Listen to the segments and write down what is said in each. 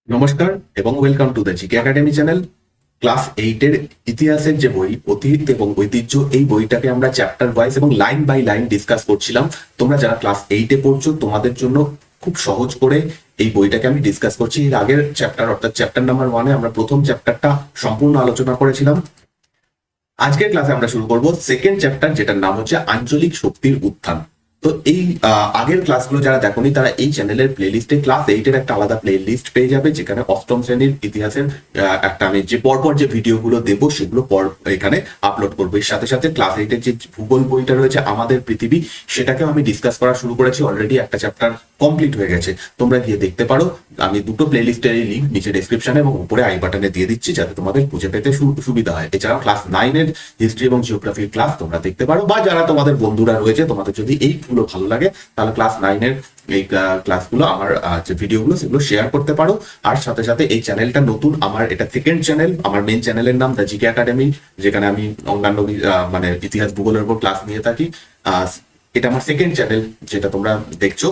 নমস্কার এবং welcome to the GK academy channel. Class 8 এর ইতিহাসের যে বই অতীত এবং ঐতিহ্য, এই বইটাকে আমরা চ্যাপ্টার ওয়াইজ এবং লাইন বাই লাইন ডিসকাস করছিলাম। তোমরা যারা ক্লাস 8-এ পড়ছো তোমাদের জন্য খুব সহজ করে এই বইটাকে আমি ডিসকাস করছি। এর আগের চ্যাপ্টার অর্থাৎ চ্যাপ্টার নাম্বার 1-এ আমরা প্রথম চ্যাপ্টারটা সম্পূর্ণ আলোচনা করেছিলাম। আজকের ক্লাসে আমরা শুরু করব সেকেন্ড চ্যাপ্টার, যেটার নাম হচ্ছে আঞ্চলিক শক্তির উত্থান। তো এই আগের ক্লাসগুলো যারা দেখোনি তারা এই চ্যানেলের প্লেলিস্টে ক্লাস 8-এর একটা আলাদা প্লে লিস্ট পেয়ে যাবে, যেখানে অষ্টম শ্রেণীর ইতিহাসের একটা আমি যে পরপর যে ভিডিওগুলো দেবো সেগুলো এখানে আপলোড করবো। এর সাথে সাথে ক্লাস 8-এর যে ভূগোল বইটা রয়েছে আমাদের পৃথিবী, সেটাকেও আমি ডিসকাস করা শুরু করেছি। অলরেডি একটা চ্যাপ্টার কমপ্লিট হয়ে গেছে, তোমরা গিয়ে দেখতে পারো। আমি দুটো প্লে লিস্টের লিঙ্ক নিচে ডেসক্রিপশনে এবং উপরে আই বাটনে দিয়ে দিচ্ছি, যাতে তোমাদের খুঁজে পেতে সুবিধা হয়। এছাড়াও ক্লাস 9-এর হিস্ট্রি এবং জিওগ্রাফির ক্লাস তোমরা দেখতে পারো, বা যারা তোমাদের বন্ধুরা রয়েছে তোমাদের যদি এইগুলো ভালো লাগে তাহলে ক্লাস 9-এর এই ক্লাসগুলো আমার যে ভিডিওগুলো সেগুলো শেয়ার করতে পারো। আর সাথে সাথে এই চ্যানেলটা নতুন, আমার এটা সেকেন্ড চ্যানেল। আমার মেন চ্যানেলের নাম দ্য জিকে একাডেমি, যেখানে আমি অন্যান্য মানে ইতিহাস ভূগোলের উপর ক্লাস নিয়ে থাকি। এটা আমার সেকেন্ড চ্যানেল যেটা তোমরা দেখছো।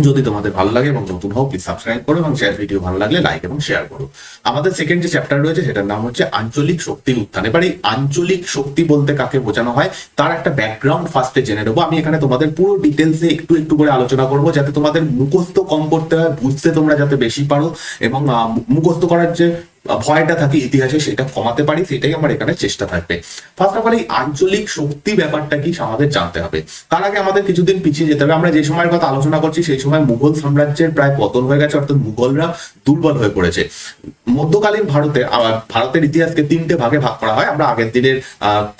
যদি তোমাদের ভালো লাগে এবং নতুন হও প্লিজ সাবস্ক্রাইব করো, এবং শেয়ার ভিডিও ভালো লাগলে লাইক এবং শেয়ার করো। আমাদের সেকেন্ড যে চ্যাপ্টার রয়েছে সেটার নাম হচ্ছে আঞ্চলিক শক্তির উত্থান। এবার এই আঞ্চলিক শক্তি বলতে কাকে বোঝানো হয় তার একটা ব্যাকগ্রাউন্ড ফার্স্টে জেনে নেবো। আমি এখানে তোমাদের পুরো ডিটেলসে একটু একটু করে আলোচনা করবো, যাতে তোমাদের মুখস্থ কম করতে হয়, বুঝতে তোমরা যাতে বেশি পারো, এবং মুখস্থ করার যে ভয়টা থাকে ইতিহাসে সেটা কমাতে পারি, সেটাই আমার এখানে চেষ্টা থাকবে। ফার্স্ট অফ অল এই আঞ্চলিক শক্তি ব্যাপারটা কি আমাদের জানতে হবে। তার আগে আমাদের কিছুদিন পিছিয়ে যেতে হবে। আমরা যে সময়ের কথা আলোচনা করছি সেই সময় মুঘল সাম্রাজ্যের প্রায় পতন হয়ে গেছে, অর্থাৎ মুঘলরা দুর্বল হয়ে পড়েছে। মধ্যকালীন ভারতের ইতিহাসকে 3টে ভাগে ভাগ করা হয়। আমরা আগের দিনের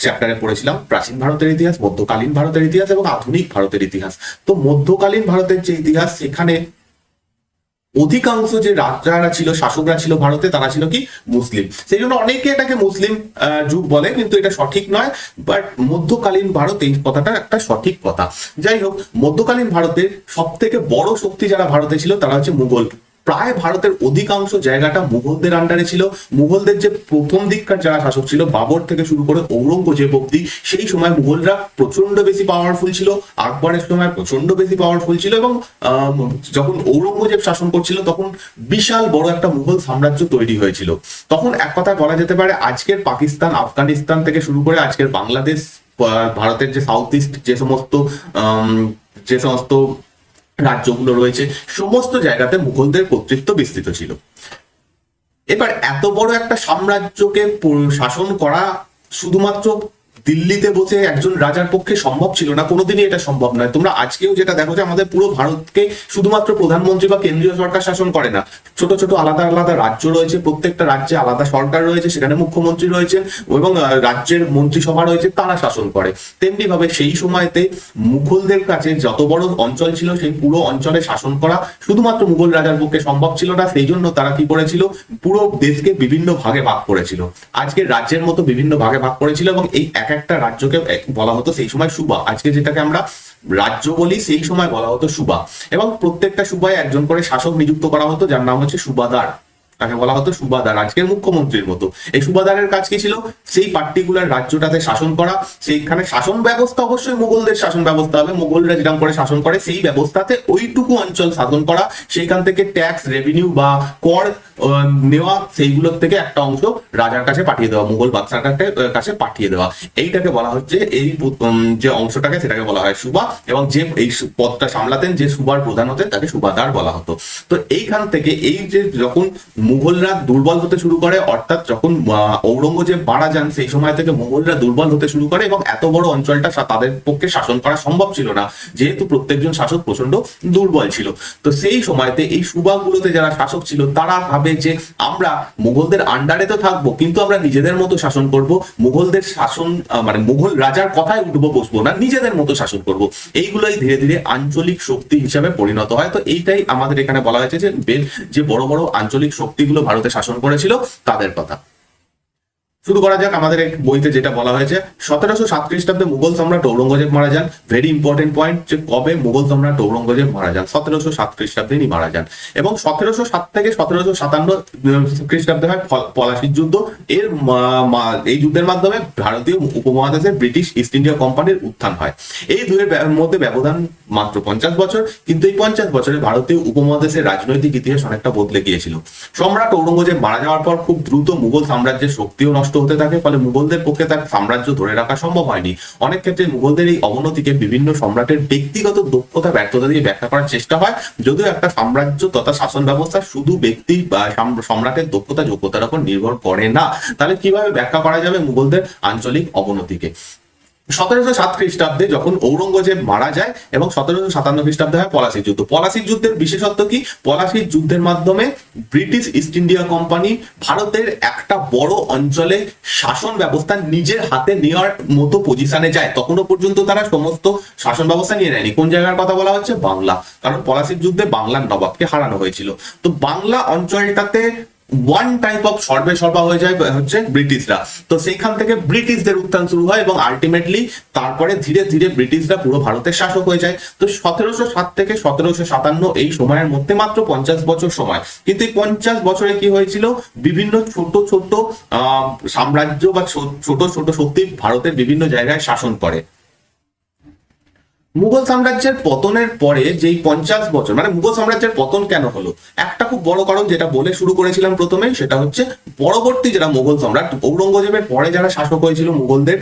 চ্যাপ্টারে পড়েছিলাম প্রাচীন ভারতের ইতিহাস, মধ্যকালীন ভারতের ইতিহাস এবং আধুনিক ভারতের ইতিহাস। তো মধ্যকালীন ভারতের যে ইতিহাস, সেখানে অধিকাংশ যে রাজারা ছিল, শাসকরা ছিল ভারতে, তারা ছিল কি মুসলিম। সেই জন্য অনেকে এটাকে মুসলিম যুগ বলে, কিন্তু এটা সঠিক নয়। বাট মধ্যকালীন ভারতে এই কথাটা একটা সঠিক কথা। যাই হোক, মধ্যকালীন ভারতের সব থেকে বড় শক্তি যারা ভারতে ছিল তারা হচ্ছে মুঘল। প্রায় ভারতের অধিকাংশ জায়গাটা মুঘলদের আন্ডারে ছিল। মুঘলদের যে প্রথম দিককার যারা শাসক ছিল, বাবর থেকে শুরু করে ঔরঙ্গজেব অব্দি, সেই সময় মুঘলরা প্রচন্ড বেশি পাওয়ারফুল ছিল। আকবরের সময় প্রচন্ড বেশি পাওয়ারফুল ছিল, এবং যখন ঔরঙ্গজেব শাসন করছিল তখন বিশাল বড় একটা মুঘল সাম্রাজ্য তৈরি হয়েছিল। তখন এক কথা বলা যেতে পারে আজকের পাকিস্তান, আফগানিস্তান থেকে শুরু করে আজকের বাংলাদেশ, ভারতের যে সাউথ ইস্ট যে সমস্ত রাজ্যগুলো রয়েছে, সমস্ত জায়গাতে মুঘলদের কর্তৃত্ব বিস্তৃত ছিল। এবার এত বড় একটা সাম্রাজ্যকে শাসন করা শুধুমাত্র দিল্লিতে বসে একজন রাজার পক্ষে সম্ভব ছিল না, কোনোদিনই এটা সম্ভব নয়। তোমরা আজকেও যেটা দেখো যে আমাদের পুরো ভারতকে শুধুমাত্র প্রধানমন্ত্রী বা কেন্দ্রীয় সরকার শাসন করে না, ছোট ছোট আলাদা আলাদা রাজ্য রয়েছে, প্রত্যেকটা রাজ্যে আলাদা সরকার রয়েছে, সেখানে মুখ্যমন্ত্রী রয়েছেন এবং রাজ্যের মন্ত্রিসভা রয়েছে, তারা শাসন করে। তেমনি ভাবে সেই সময়তে মুঘলদের কাছে যত বড় অঞ্চল ছিল সেই পুরো অঞ্চলে শাসন করা শুধুমাত্র মুঘল রাজার পক্ষে সম্ভব ছিল না। সেই জন্য তারা কি করেছিল, পুরো দেশকে বিভিন্ন ভাগে ভাগ করেছিল, আজকের রাজ্যের মতো বিভিন্ন ভাগে ভাগ করেছিল। এবং এই একটা রাজ্যকে বলা হতো সেই সময় সুবা। আজকে যেটাকে আমরা রাজ্য বলি, সেই সময় বলা হতো সুবা। এবং প্রত্যেকটা সুবায় একজন করে শাসক নিযুক্ত করা হতো, যার নাম হচ্ছে সুবাদার। তাকে বলা হতো সুবাদার, আজকের মুখ্যমন্ত্রীর মতো। এই সুবাদারের কাজ কি ছিল, সেই পার্টিকুলার রাজ্যটাতে শাসন করা। সেইখানে শাসন ব্যবস্থা অবশ্যই মুঘলদের শাসন ব্যবস্থা হবে, মুঘলরা যেরকম করে শাসন করে সেই ব্যবস্থাতে ওইটুকু অঞ্চল শাসন করা, সেইখান থেকে ট্যাক্স রেভিনিউ বা কর নেওয়া, সেইগুলোর থেকে একটা অংশ রাজার কাছে পাঠিয়ে দেওয়া, মুঘল বাদশার কাছে পাঠিয়ে দেওয়া। এইটাকে বলা হচ্ছে, এই যে অংশটাকে সেটাকে বলা হয় সুবা। এবং যে এই পদটা সামলাতেন, যে সুবার প্রধান হতেন, তাকে সুবাদার বলা হতো। তো এইখান থেকে এই যে যখন মুঘলরা দুর্বল হতে শুরু করে, অর্থাৎ যখন ঔরঙ্গজেব মারা যান, সেই সময় থেকে মুঘলরা দুর্বল হতে শুরু করে, এবং এত বড় অঞ্চলটা তাদের পক্ষে শাসন করা সম্ভব ছিল না, যেহেতু প্রত্যেকজন শাসক প্রচন্ড দুর্বল ছিল। তো সেই সময়তে এই সুবাগুলোতে যারা শাসক ছিল তারা ভাবে যে আমরা মুঘলদের আন্ডারে তো থাকবো, কিন্তু আমরা নিজেদের মতো শাসন করব, মুঘলদের শাসন মানে মুঘল রাজার কথায় উঠবো বসবো না, নিজেদের মতো শাসন করব। এইগুলোই ধীরে ধীরে আঞ্চলিক শক্তি হিসাবে পরিণত হয়। তো এইটাই আমাদের এখানে বলা হয়েছে যে বড় বড় আঞ্চলিক শক্তিগুলো ভারতে শাসন করেছিল তাদের কথা। শুরু করা যাক। আমাদের এই বইতে যেটা বলা হয়েছে, 1707 খ্রিস্টাব্দে মুঘল সম্রাট ঔরঙ্গজেব মারা যান। ভেরি ইম্পর্টেন্ট পয়েন্ট, যে কবে মুঘল সম্রাট ঔরঙ্গজেব মারা যান, 1707 খ্রিস্টাব্দে ইনি মারা যান। এবং 1707 থেকে 1757 খ্রিস্টাব্দে হয় পলাশির যুদ্ধ। এই যুদ্ধের মাধ্যমে ভারতীয় উপমহাদেশে ব্রিটিশ ইস্ট ইন্ডিয়া কোম্পানির উত্থান হয়। এই দুয়ের মধ্যে ব্যবধান মাত্র 50 বছর, কিন্তু এই 50 বছরে ভারতীয় উপমহাদেশের রাজনৈতিক ইতিহাস অনেকটা বদলে গিয়েছিল। সম্রাট ঔরঙ্গজেব মারা যাওয়ার পর খুব দ্রুত মুঘল সাম্রাজ্যের শক্তিও নষ্ট হতে থাকে, ফলে মুঘলদের পক্ষে তার সাম্রাজ্য ধরে রাখা সম্ভব হয়নি। অনেক ক্ষেত্রে মুঘলদের এই অবনতিকে বিভিন্ন সম্রাটের ব্যক্তিগত দক্ষতা ব্যর্থতা দিয়ে ব্যাখ্যা করার চেষ্টা হয়, যদিও একটা সাম্রাজ্য তথা শাসন ব্যবস্থা শুধু ব্যক্তি বা সম্রাটের দক্ষতা যোগ্যতার উপর নির্ভর করে না। তাহলে কিভাবে ব্যাখ্যা করা যাবে মুঘলদের আঞ্চলিক অবনতিকে? 1707 খ্রিস্টাব্দে যখন ঔরঙ্গজেব মারা যায় এবং 1757 খ্রিস্টাব্দে হয় পলাশির যুদ্ধ। পলাশির যুদ্ধের বিশেষত্ব কি? পলাশির যুদ্ধের মাধ্যমে ব্রিটিশ ইস্ট ইন্ডিয়া কোম্পানি ভারতের একটা বড় অঞ্চলে শাসন ব্যবস্থা নিজের হাতে নেওয়ার মতো পজিশনে যায়। তখনও পর্যন্ত তারা সমস্ত শাসন ব্যবস্থা নিয়ে নেয়নি। কোন জায়গার কথা বলা হচ্ছে? বাংলা। কারণ পলাশির যুদ্ধে বাংলার নবাবকে হারানো হয়েছিল। তো বাংলা অঞ্চলটাতে ওয়ান টাইপ অফ সর্বা হয়ে যায় হচ্ছে ব্রিটিশরা। তো সেইখান থেকে ব্রিটিশদের উত্থান শুরু হয় এবং আলটিমেটলি তারপরে ধীরে ধীরে ব্রিটিশরা পুরো ভারতের শাসক হয়ে যায়। তো 1707 থেকে 1757 এই সময়ের মধ্যে মাত্র 50 বছর সময়, কিন্তু এই 50 বছরে কি হয়েছিল? বিভিন্ন ছোট ছোট সাম্রাজ্য বা ছোট ছোট শক্তি ভারতের বিভিন্ন জায়গায় শাসন করে। মুঘল সাম্রাজ্যের পতনের পরে যেই 50 বছর, মানে মুঘল সাম্রাজ্যের পতন কেন হলো, একটা খুব বড় কারণ যেটা বলে শুরু করেছিলাম প্রথমে, সেটা হচ্ছে পরবর্তী যারা মুঘল সম্রাট, ঔরঙ্গজেবের পরে যারা শাসক হয়েছিল মুঘলদের,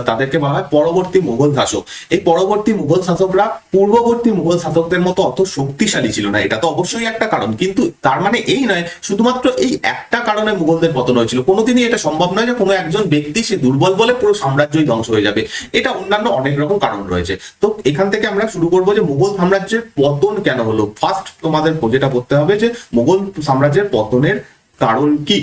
তাদেরকে বলা হয় পরবর্তী মুঘল শাসক। এই পরবর্তী মুঘল শাসকরা পূর্ববর্তী মুঘল শাসকদের মতো অত শক্তিশালী ছিল না। এটা তো অবশ্যই একটা কারণ, কিন্তু তার মানে এই নয় শুধুমাত্র এই একটা কারণে মুঘলদের পতন হয়েছিল। কোনোদিনই এটা সম্ভব নয় যে কোনো একজন ব্যক্তি সে দুর্বল বলে পুরো সাম্রাজ্যই ধ্বংস হয়ে যাবে। এটা অন্যান্য অনেক রকম কারণ রয়েছে। তো এখান থেকে আমরা শুরু করবো যে মুঘল সাম্রাজ্যের পতন কেন হলো। ফার্স্ট তোমাদের যেটা করতে হবে যে মুঘল সাম্রাজ্যের পতনের কারণ কি।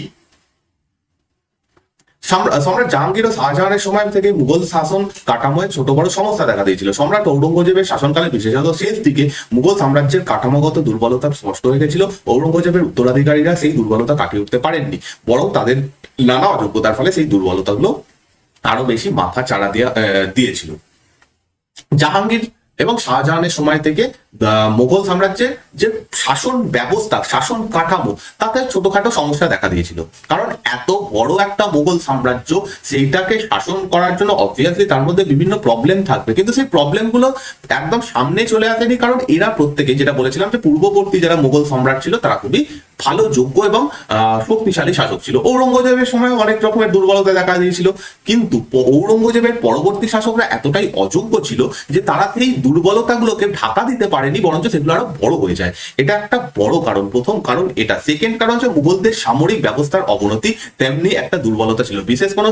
সম্রাট জাহাঙ্গীর ও শাহজাহানের সময় থেকে মুঘল শাসন কাঠামোয় ছোট বড় সমস্যা দেখা দিয়েছিল। সম্রাট ঔরঙ্গজেবের শাসনকালে বিশেষত শেষ দিকে মুঘল সাম্রাজ্যের কাঠামোগত দুর্বলতা স্পষ্ট হয়ে গেছিল। ঔরঙ্গজেবের উত্তরাধিকারীরা সেই দুর্বলতা কাটিয়ে উঠতে পারেননি, বরং তাদের নানা অযোগ্যতার ফলে সেই দুর্বলতাগুলো আরো বেশি মাথা চাড়া দিয়েছিল। জাহাঙ্গীর এবং শাহজাহানের সময় থেকে মুঘল সাম্রাজ্যের যে শাসন ব্যবস্থা, শাসন কাঠামো, তাতে ছোটখাটো সমস্যা দেখা দিয়েছিল। কারণ এত বড় একটা মুঘল সাম্রাজ্য, সেইটাকে শাসন করার জন্য অবভিয়াসলি তার মধ্যে বিভিন্ন প্রবলেম থাকবে, কিন্তু সেই প্রবলেমগুলো একদম সামনে চলে আসেনি। কারণ এরা প্রত্যেকে, যেটা বলেছিলাম যে পূর্ববর্তী যারা মুঘল সম্রাট ছিল তারা খুবই ভালো, যোগ্য এবং শক্তিশালী শাসক ছিল। ঔরঙ্গজেবের সময় অনেক রকমের দুর্বলতা দেখা দিয়েছিল, কিন্তু ঔরঙ্গজেবের পরবর্তী শাসকরা এতটাই অযোগ্য ছিল যে তারা সেই দুর্বলতাগুলোকে ঢাকা দিতে পারেনি, বরঞ্চ সেগুলো আরো বড় হয়ে যায়। এটা একটা বড় কারণ, প্রথম কারণ এটা। সেকেন্ড কারণ হচ্ছে মুঘলদের সামরিক ব্যবস্থার অবনতি তেমনি একটা দুর্বলতা ছিল। বিশেষ কোনো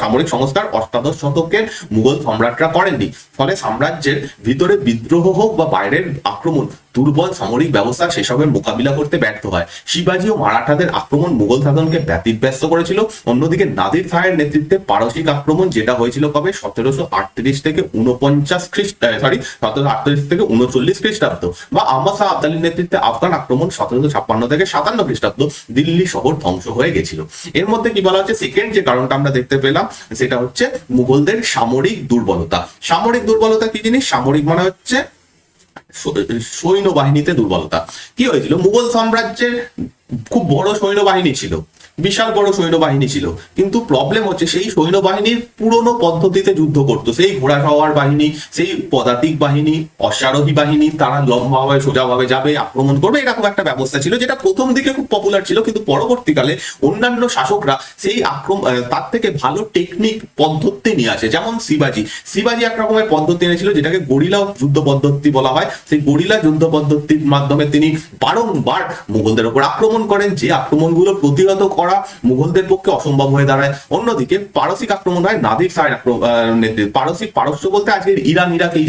সামরিক সংস্কার অষ্টাদশ শতকের মুঘল সম্রাটরা করেননি, ফলে সাম্রাজ্যের ভিতরে বিদ্রোহ হোক বা বাইরের আক্রমণ, দুর্বল সামরিক ব্যবস্থা সেসবের মোকাবিলা করতে ব্যর্থ হয়। শিবাজি ও মারাঠাদের আক্রমণ মুঘল শাসনকে ব্যতিব্যস্ত করেছিল। অন্যদিকে নাদির শাহের নেতৃত্বে পারসিক আক্রমণ, যেটা হয়েছিল কবে 1738 থেকে 1738 থেকে 39 খ্রিস্টাব্দ, বা আহমদ শাহ আবদালির নেতৃত্বে আফগান আক্রমণ 1756 থেকে 57 খ্রিস্টাব্দ, দিল্লি শহর ধ্বংস হয়ে গেছিল। এর মধ্যে কি বলা হচ্ছে, সেকেন্ড যে কারণটা আমরা দেখতে পেলাম সেটা হচ্ছে মুঘলদের সামরিক দুর্বলতা। সামরিক দুর্বলতা কি জিনিস? সামরিক মানে হচ্ছে সৈন্যবাহিনীতে দুর্বলতা। কি হয়েছিল? মুঘল সাম্রাজ্যের খুব বড় সৈন্যবাহিনী ছিল, বিশাল বড় সৈন্যবাহিনী ছিল, কিন্তু প্রবলেম হচ্ছে সেই সৈন্যবাহিনীর পুরনো পদ্ধতিতে যুদ্ধ করতো। সেই ঘোড়া সওয়ার বাহিনী, সেই পদাতিক বাহিনী, অশ্বারোহী বাহিনী, তারা লম্বাভাবে সোজাভাবে যাবে, আক্রমণ করবে, এরকম একটা ব্যবস্থা ছিল, যেটা প্রথম দিকে খুব পপুলার ছিল। কিন্তু পরবর্তীকালে অন্যান্য শাসকরা সেই তার থেকে ভালো টেকনিক পদ্ধতি নিয়ে আসে। যেমন শিবাজি এক রকমের পদ্ধতি এনেছিল, যেটাকে গরিলা যুদ্ধ পদ্ধতি বলা হয়। সেই গরিলা যুদ্ধ পদ্ধতির মাধ্যমে তিনি বারংবার মুঘলদের উপর আক্রমণ করেন, যে আক্রমণগুলো প্রতিহত করা মুঘলদের পক্ষে অসম্ভব হয়ে দাঁড়ায়। অন্যদিকে পারসিক আক্রমণ হয় নাদির শাহের নেতৃত্বে। পারস্য বলতে আজকের ইরান, ইরাক, এই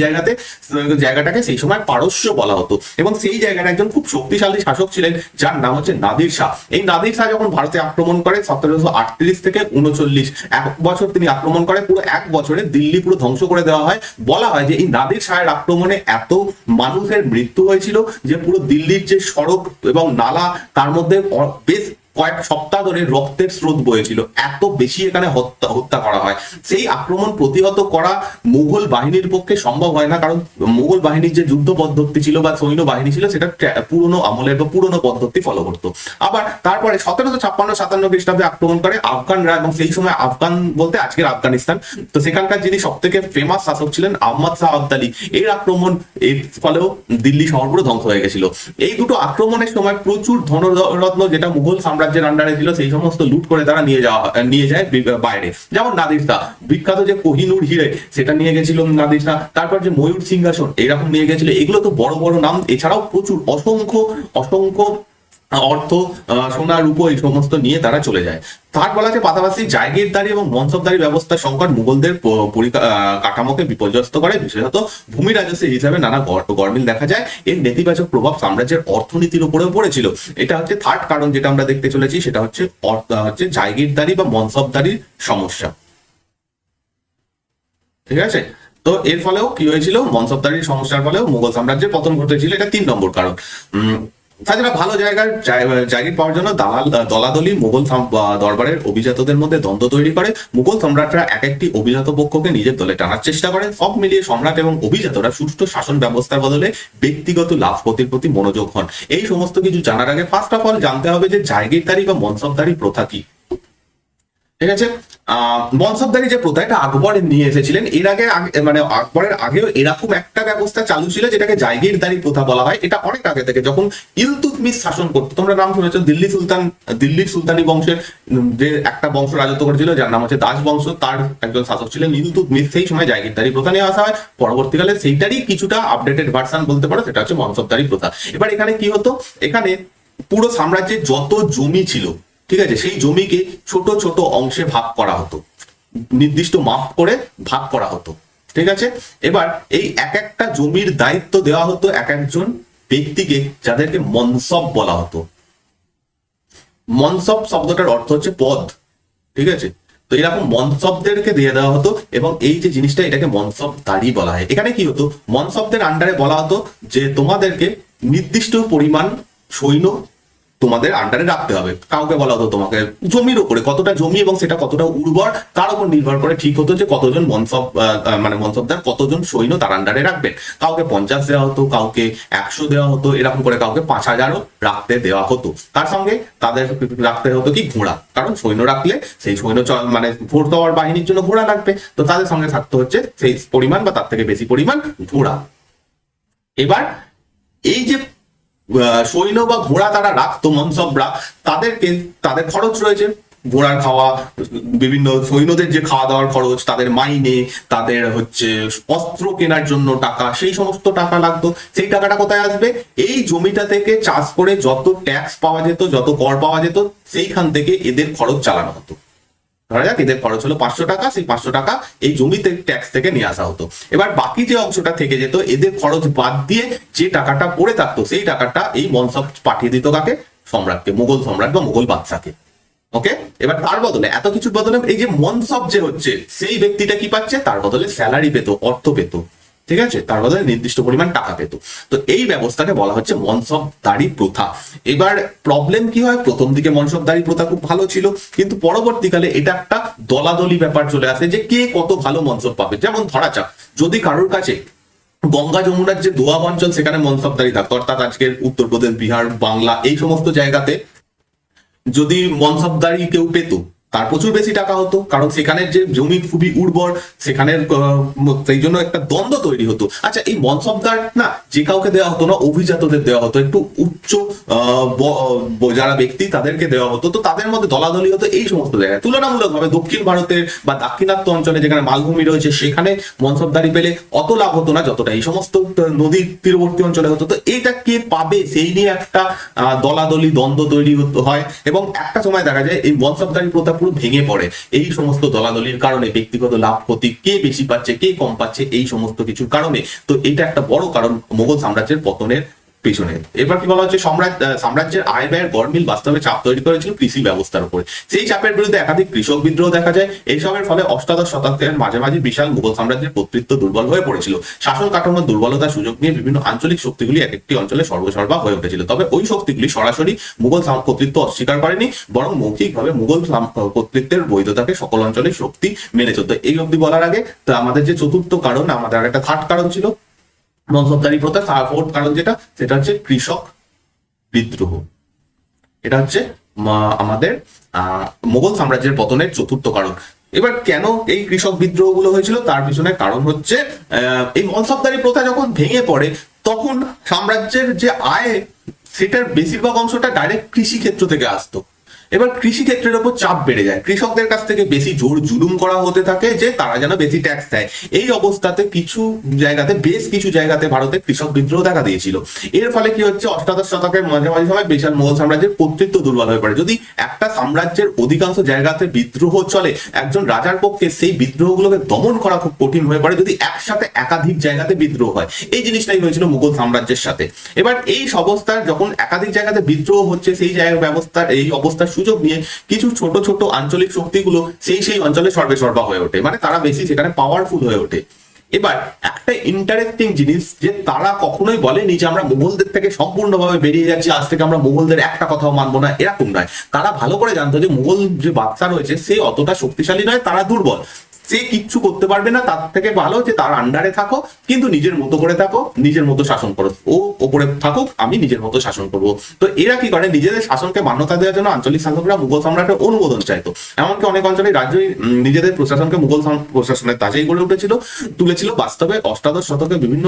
জায়গাটাকে সেই সময় পারস্য বলা হতো, এবং সেই জায়গায় একজন খুব শক্তিশালী শাসক ছিলেন যার নাম হচ্ছে নাদির শাহ। এই নাদির শাহ যখন ভারতে আক্রমণ করে 1738 থেকে 39, 1 বছর তিনি আক্রমণ করে, পুরো 1 বছরে দিল্লি পুরো ধ্বংস করে দেওয়া হয়। বলা হয় যে এই নাদির শাহের আক্রমণে এত মানুষের মৃত্যু হয়েছিল যে পুরো দিল্লির যে সড়ক এবং নালা, তার মধ্যে বেশ কয়েক সপ্তাহ ধরে রক্তের স্রোত বয়েছিল, এত বেশি এখানে হত্যা করা হয়। সেই আক্রমণ প্রতিহত করা মুঘল বাহিনীর পক্ষে সম্ভব হয় না, কারণ মুঘল বাহিনীর যে যুদ্ধ পদ্ধতি ছিল বা সৈন্য বাহিনী ছিল সেটা পুরনো আমলের বা পুরনো পদ্ধতি ফলো করতো। আবার তারপরে 1756-57 খ্রিস্টাব্দে আক্রমণ করে আফগানরা, এবং সেই সময় আফগান বলতে আজকের আফগানিস্তান। তো সেখানকার যিনি সব থেকে ফেমাস শাসক ছিলেন আহমদ শাহ আবদালি, এর আক্রমণ এর ফলেও দিল্লি শহর পুরো ধ্বংস হয়ে গেছিল। এই দুটো আক্রমণের সময় প্রচুর ধনরত্ন যেটা মুঘল সাম্রাজ্যের আন্ডারে ছিল সেই সমস্ত লুট করে তারা নিয়ে যায় বাইরে। যেমন নাদির শাহ, বিখ্যাত যে কোহিনুর হিরে সেটা নিয়ে গেছিল নাদির শাহ, তারপর যে ময়ূর সিংহাসন এরকম নিয়ে গেছিল। এগুলো তো বড় বড় নাম, এছাড়াও প্রচুর অসংখ্য অর্থ, সোনা রূপো এই সমস্ত নিয়ে তারা চলে যায়। তার বলা যে পাশাপাশি জায়গিরদারি এবং মনসবদারি ব্যবস্থার সংকট মুঘলদের কাঠামোকে বিপর্যস্ত করে, বিশেষত ভূমি রাজস্ব হিসাবে নানা গরমিল দেখা যায়। এর নেতিবাচক প্রভাব সাম্রাজ্যের অর্থনীতির উপরেও পড়েছিল। এটা হচ্ছে থার্ড কারণ যেটা আমরা দেখতে চলেছি, সেটা হচ্ছে জায়গিরদারি বা মনসবদারির সমস্যা। ঠিক আছে, তো এর ফলেও কি হয়েছিল, মনসবদারির সমস্যার ফলেও মুঘল সাম্রাজ্যের পতন ঘটেছিল। এটা 3 নম্বর কারণ। তাছাড়া ভালো জায়গির পাওয়ার জন্য দলাদলি মুঘল দরবারের অভিজাতদের মধ্যে দ্বন্দ্ব তৈরি করে। মুঘল সম্রাটরা এক একটি অভিজাত পক্ষকে নিজের দলে টানার চেষ্টা করেন। সব মিলিয়ে সম্রাট এবং অভিজাতরা সুষ্ঠু শাসন ব্যবস্থার বদলে ব্যক্তিগত লাভ ক্ষতির প্রতি মনোযোগ হন। এই সমস্ত কিছু জানার আগে ফার্স্ট অফ অল জানতে হবে যে জায়গিরদারি বা মনসবদারি প্রথা কি। ঠিক আছে, মনসবদারি যে প্রথা এটা আকবর নিয়ে এসেছিলেন। এর আগে মানে আকবরের আগেও এরকম একটা ব্যবস্থা চালু ছিল যেটাকে জায়গিরদারি প্রথা বলা হয়। এটা অনেক আগে থেকে, যখন ইলতুৎমিশ শাসন করতো, তোমরা নাম শুনেছো, দিল্লির সুলতানি বংশের যে একটা বংশ রাজত্ব করেছিল যার নাম হচ্ছে দাস বংশ, তার একজন শাসক ছিলেন ইলতুৎমিশ। সেই সময় জায়গিরদারি প্রথা নিয়ে আসা হয়। পরবর্তীকালে সেইটারই কিছুটা আপডেটেড ভার্সন বলতে পারো, সেটা হচ্ছে মনসবদারি প্রথা। এবার এখানে কি হতো, এখানে পুরো সাম্রাজ্যের যত জমি ছিল, ঠিক আছে, সেই জমিকে ছোট ছোট অংশে ভাগ করা হতো, নির্দিষ্ট মাপ করে ভাগ করা হতো। ঠিক আছে, এবার এই এক একটা জমির দায়িত্ব দেওয়া হতো এক একজন ব্যক্তিকে, যাদেরকে মনসব বলা হতো। মনসব শব্দটার অর্থ হচ্ছে পদ। ঠিক আছে, তো এরকম মনসবদেরকে দিয়ে দেওয়া হতো, এবং এই যে জিনিসটা এটাকে মনসবদারি বলা হয়। এখানে কি হতো, মনসবদের আন্ডারে বলা হতো যে তোমাদেরকে নির্দিষ্ট পরিমাণ সৈন্য তোমাদের আন্ডারে রাখতে হবে। কাউকে বলা হতো তোমাকে জমির উপরে কতটা জমি এবং সেটা কতটা উর্বর তার উপর নির্ভর করে ঠিক হতো যে কতজন মনসবদার কতজন সৈন্য তার আন্ডারে রাখবেন। কাউকে 50 দেওয়া হতো, কাউকে 100 দেওয়া হতো, এরকম করে কাউকে 5000ও রাখতে দেওয়া হতো। তার সঙ্গে তাদের রাখতে হতো কি ঘোড়া, কারণ সৈন্য রাখলে সেই সৈন্য মানে ভোট দেওয়ার বাহিনীর জন্য ঘোড়া লাগবে, তো তাদের সঙ্গে থাকতে হচ্ছে সেই পরিমাণ বা তার থেকে বেশি পরিমাণ ঘোড়া। এবার এই যে সৈন্য বা ঘোড়া তারা রাখতো মনসবরা, তাদের খরচ রয়েছে, ঘোড়ার খাওয়া, বিভিন্ন সৈন্যদের যে খাওয়া দাওয়ার খরচ, তাদের মাইনে, তাদের হচ্ছে অস্ত্র কেনার জন্য টাকা, সেই সমস্ত টাকা লাগতো। সেই টাকাটা কোথায় আসবে, এই জমিটা থেকে চাষ করে যত ট্যাক্স পাওয়া যেত, যত কর পাওয়া যেত, সেইখান থেকে এদের খরচ চালানো হতো। ধরা যাক এদের খরচ হলো 500 টাকা, সেই 500 টাকা এই জমিতে ট্যাক্স থেকে নিয়ে আসা হতো। এবার বাকি যে অংশটা থেকে যেত, এদের খরচ বাদ দিয়ে যে টাকাটা পড়ে থাকতো, সেই টাকাটা এই মনসব পাঠিয়ে দিত কাকে, সম্রাটকে, মুঘল সম্রাট বা মুঘল বাদশাকে। ওকে, এবার তার বদলে এত কিছুর বদলে এই যে মনসব যে হচ্ছে সেই ব্যক্তিটা কি পাচ্ছে, তার বদলে স্যালারি পেত, অর্থ পেত। ঠিক আছে, তার বদলে নির্দিষ্ট পরিমাণ টাকা পেত। তো এই ব্যবস্থাকে বলা হচ্ছে মনসবদারি প্রথা। এবার প্রবলেম কি হয়, প্রথম দিকে মনসবদারি প্রথা খুব ভালো ছিল, কিন্তু পরবর্তীকালে এটা একটা দলাদলি ব্যাপার চলে আসে যে কে কত ভালো মনসব পাবে। যেমন ধরা যাক, যদি কারোর কাছে গঙ্গা যমুনার যে দোয়াব অঞ্চল সেখানে মনসবদারি থাকতো, অর্থাৎ আজকের উত্তরপ্রদেশ, বিহার, বাংলা এই সমস্ত জায়গাতে যদি মনসবদারি কেউ পেত, তার প্রচুর বেশি টাকা হতো, কারণ সেখানের যে জমি খুবই উর্বর, সেখানের সেই জন্য একটা দ্বন্দ্ব তৈরি হতো। আচ্ছা, এই মনসবদার না যে কাউকে দেওয়া হতো না, অভিজাতদের দেওয়া হতো, একটু উচ্চ যারা ব্যক্তি তাদেরকে দেওয়া হতো। তো তাদের মধ্যে দলাদলি হতো এই সমস্ত জায়গায়। তুলনামূলকভাবে দক্ষিণ ভারতের বা দাক্ষিণাত্য অঞ্চলে যেখানে মালভূমি রয়েছে, সেখানে মনসবদারি পেলে অত লাভ হতো না যতটা এই সমস্ত নদীর তীরবর্তী অঞ্চলে হতো। তো এটা কে পাবে সেই নিয়ে একটা দলাদলি দ্বন্দ্ব তৈরি হয়, এবং একটা সময় দেখা যায় এই মনসবদারি প্রথা পুরো ভেঙে পড়ে এই সমস্ত দলাদলির কারণে। ব্যক্তিগত লাভ ক্ষতি, কে বেশি পাচ্ছে কে কম পাচ্ছে, এই সমস্ত কিছুর কারণে। তো এটা একটা বড় কারণ মুঘল সাম্রাজ্যের পতনের পিছনে। এবার কি বলা হচ্ছে, সাম্রাজ্যের আয় ব্যয়ের গরমিল বাস্তবে চাপ তৈরি করেছিল কৃষি ব্যবস্থার উপরে। সেই চাপের বিরুদ্ধে একাধিক কৃষক বিদ্রোহ দেখা যায়। এইসবের ফলে অষ্টাদশ শতাব্দীর মাঝামাঝি বিশাল মুঘল সাম্রাজ্যের কর্তৃত্ব দুর্বল হয়ে পড়েছিল। শাসন কাঠামোর দুর্বলতার সুযোগ নিয়ে বিভিন্ন আঞ্চলিক শক্তিগুলি এক একটি অঞ্চলে সর্বসর্বা হয়ে উঠেছিল। তবে ওই শক্তিগুলি সরাসরি মুঘল কর্তৃত্ব অস্বীকার করেনি, বরং মৌখিকভাবে মুঘল কর্তৃত্বের বৈধতাকে সকল অঞ্চলের শক্তি মেনে চলত। এই অবধি বলার আগে তো আমাদের যে চতুর্থ কারণ, আমাদের একটা থার্ড কারণ ছিল মনসবদারি প্রথা, ফোর্থ কারণ সেটা হচ্ছে কৃষক বিদ্রোহ। এটা হচ্ছে আমাদের মুঘল সাম্রাজ্যের পতনের চতুর্থ কারণ। এবার কেন এই কৃষক বিদ্রোহ গুলো হয়েছিল, তার পিছনে কারণ হচ্ছে এই মনসবদারি প্রথা যখন ভেঙে পড়ে তখন সাম্রাজ্যের যে আয় সেটার বেশিরভাগ অংশটা ডাইরেক্ট কৃষি ক্ষেত্র থেকে আসতো। এবার কৃষি ক্ষেত্রের উপর চাপ বেড়ে যায়, কৃষকদের কাছ থেকে বেশি জোর জুলুম করা হতে থাকে যে তারা যেন বেশি ট্যাক্স দেয়। এই অবস্থাতে বেশ কিছু জায়গাতে ভারতে কৃষক বিদ্রোহ দেখা দিয়েছিল। এর ফলে কি হচ্ছে, অষ্টাদশ শতকের মাঝামাঝি সময় বিশাল মুঘল সাম্রাজ্যের কর্তৃত্ব দুর্বল হয়ে পড়ে। যদি একটা সাম্রাজ্যের অধিকাংশ জায়গাতে বিদ্রোহ চলে, একজন রাজার পক্ষে সেই বিদ্রোহগুলোকে দমন করা খুব কঠিন হয়ে পড়ে যদি একসাথে একাধিক জায়গাতে বিদ্রোহ হয়। এই জিনিসটাই হয়েছিল মুঘল সাম্রাজ্যের সাথে। এবার এই অবস্থার যখন একাধিক জায়গাতে বিদ্রোহ হচ্ছে, সেই অবস্থার সুযোগ নিয়ে কিছু ছোট ছোট আঞ্চলিক শক্তিগুলো সেই অঞ্চলে সর্বেসর্বা হয়ে ওঠে, মানে তারা বেশি সেখানে পাওয়ারফুল হয়ে ওঠে। এবার একটা ইন্টারেস্টিং জিনিস যে তারা কখনোই বলেনি যে আমরা মুঘলদের থেকে সম্পূর্ণভাবে বেরিয়ে যাচ্ছি, আজ থেকে আমরা মুঘলদের একটা কথাও মানবো না, এরকম নয়। তারা ভালো করে জানতো যে মুঘল যে বাদশা রয়েছে সে অতটা শক্তিশালী নয়, তারা দুর্বল, সে কিচ্ছু করতে পারবে না। তার থেকে ভালো যে তার আন্ডারে থাকো, কিন্তু নিজের মতো করে থাকো, নিজের মতো শাসন করো। ও ওপরে থাকুক, আমি নিজের মতো শাসন করবো। তো এরা কি করে, নিজেদের শাসনকে মান্যতা দেওয়ার জন্য আঞ্চলিক শাসকরা মুঘল সম্রাটের অনুমোদন চাইতো। এমনকি অনেক অঞ্চলে রাজ্যই নিজেদের প্রশাসনকে মুঘল প্রশাসনের তাজেই গড়ে তুলেছিল। বাস্তবে অষ্টাদশ শতকে বিভিন্ন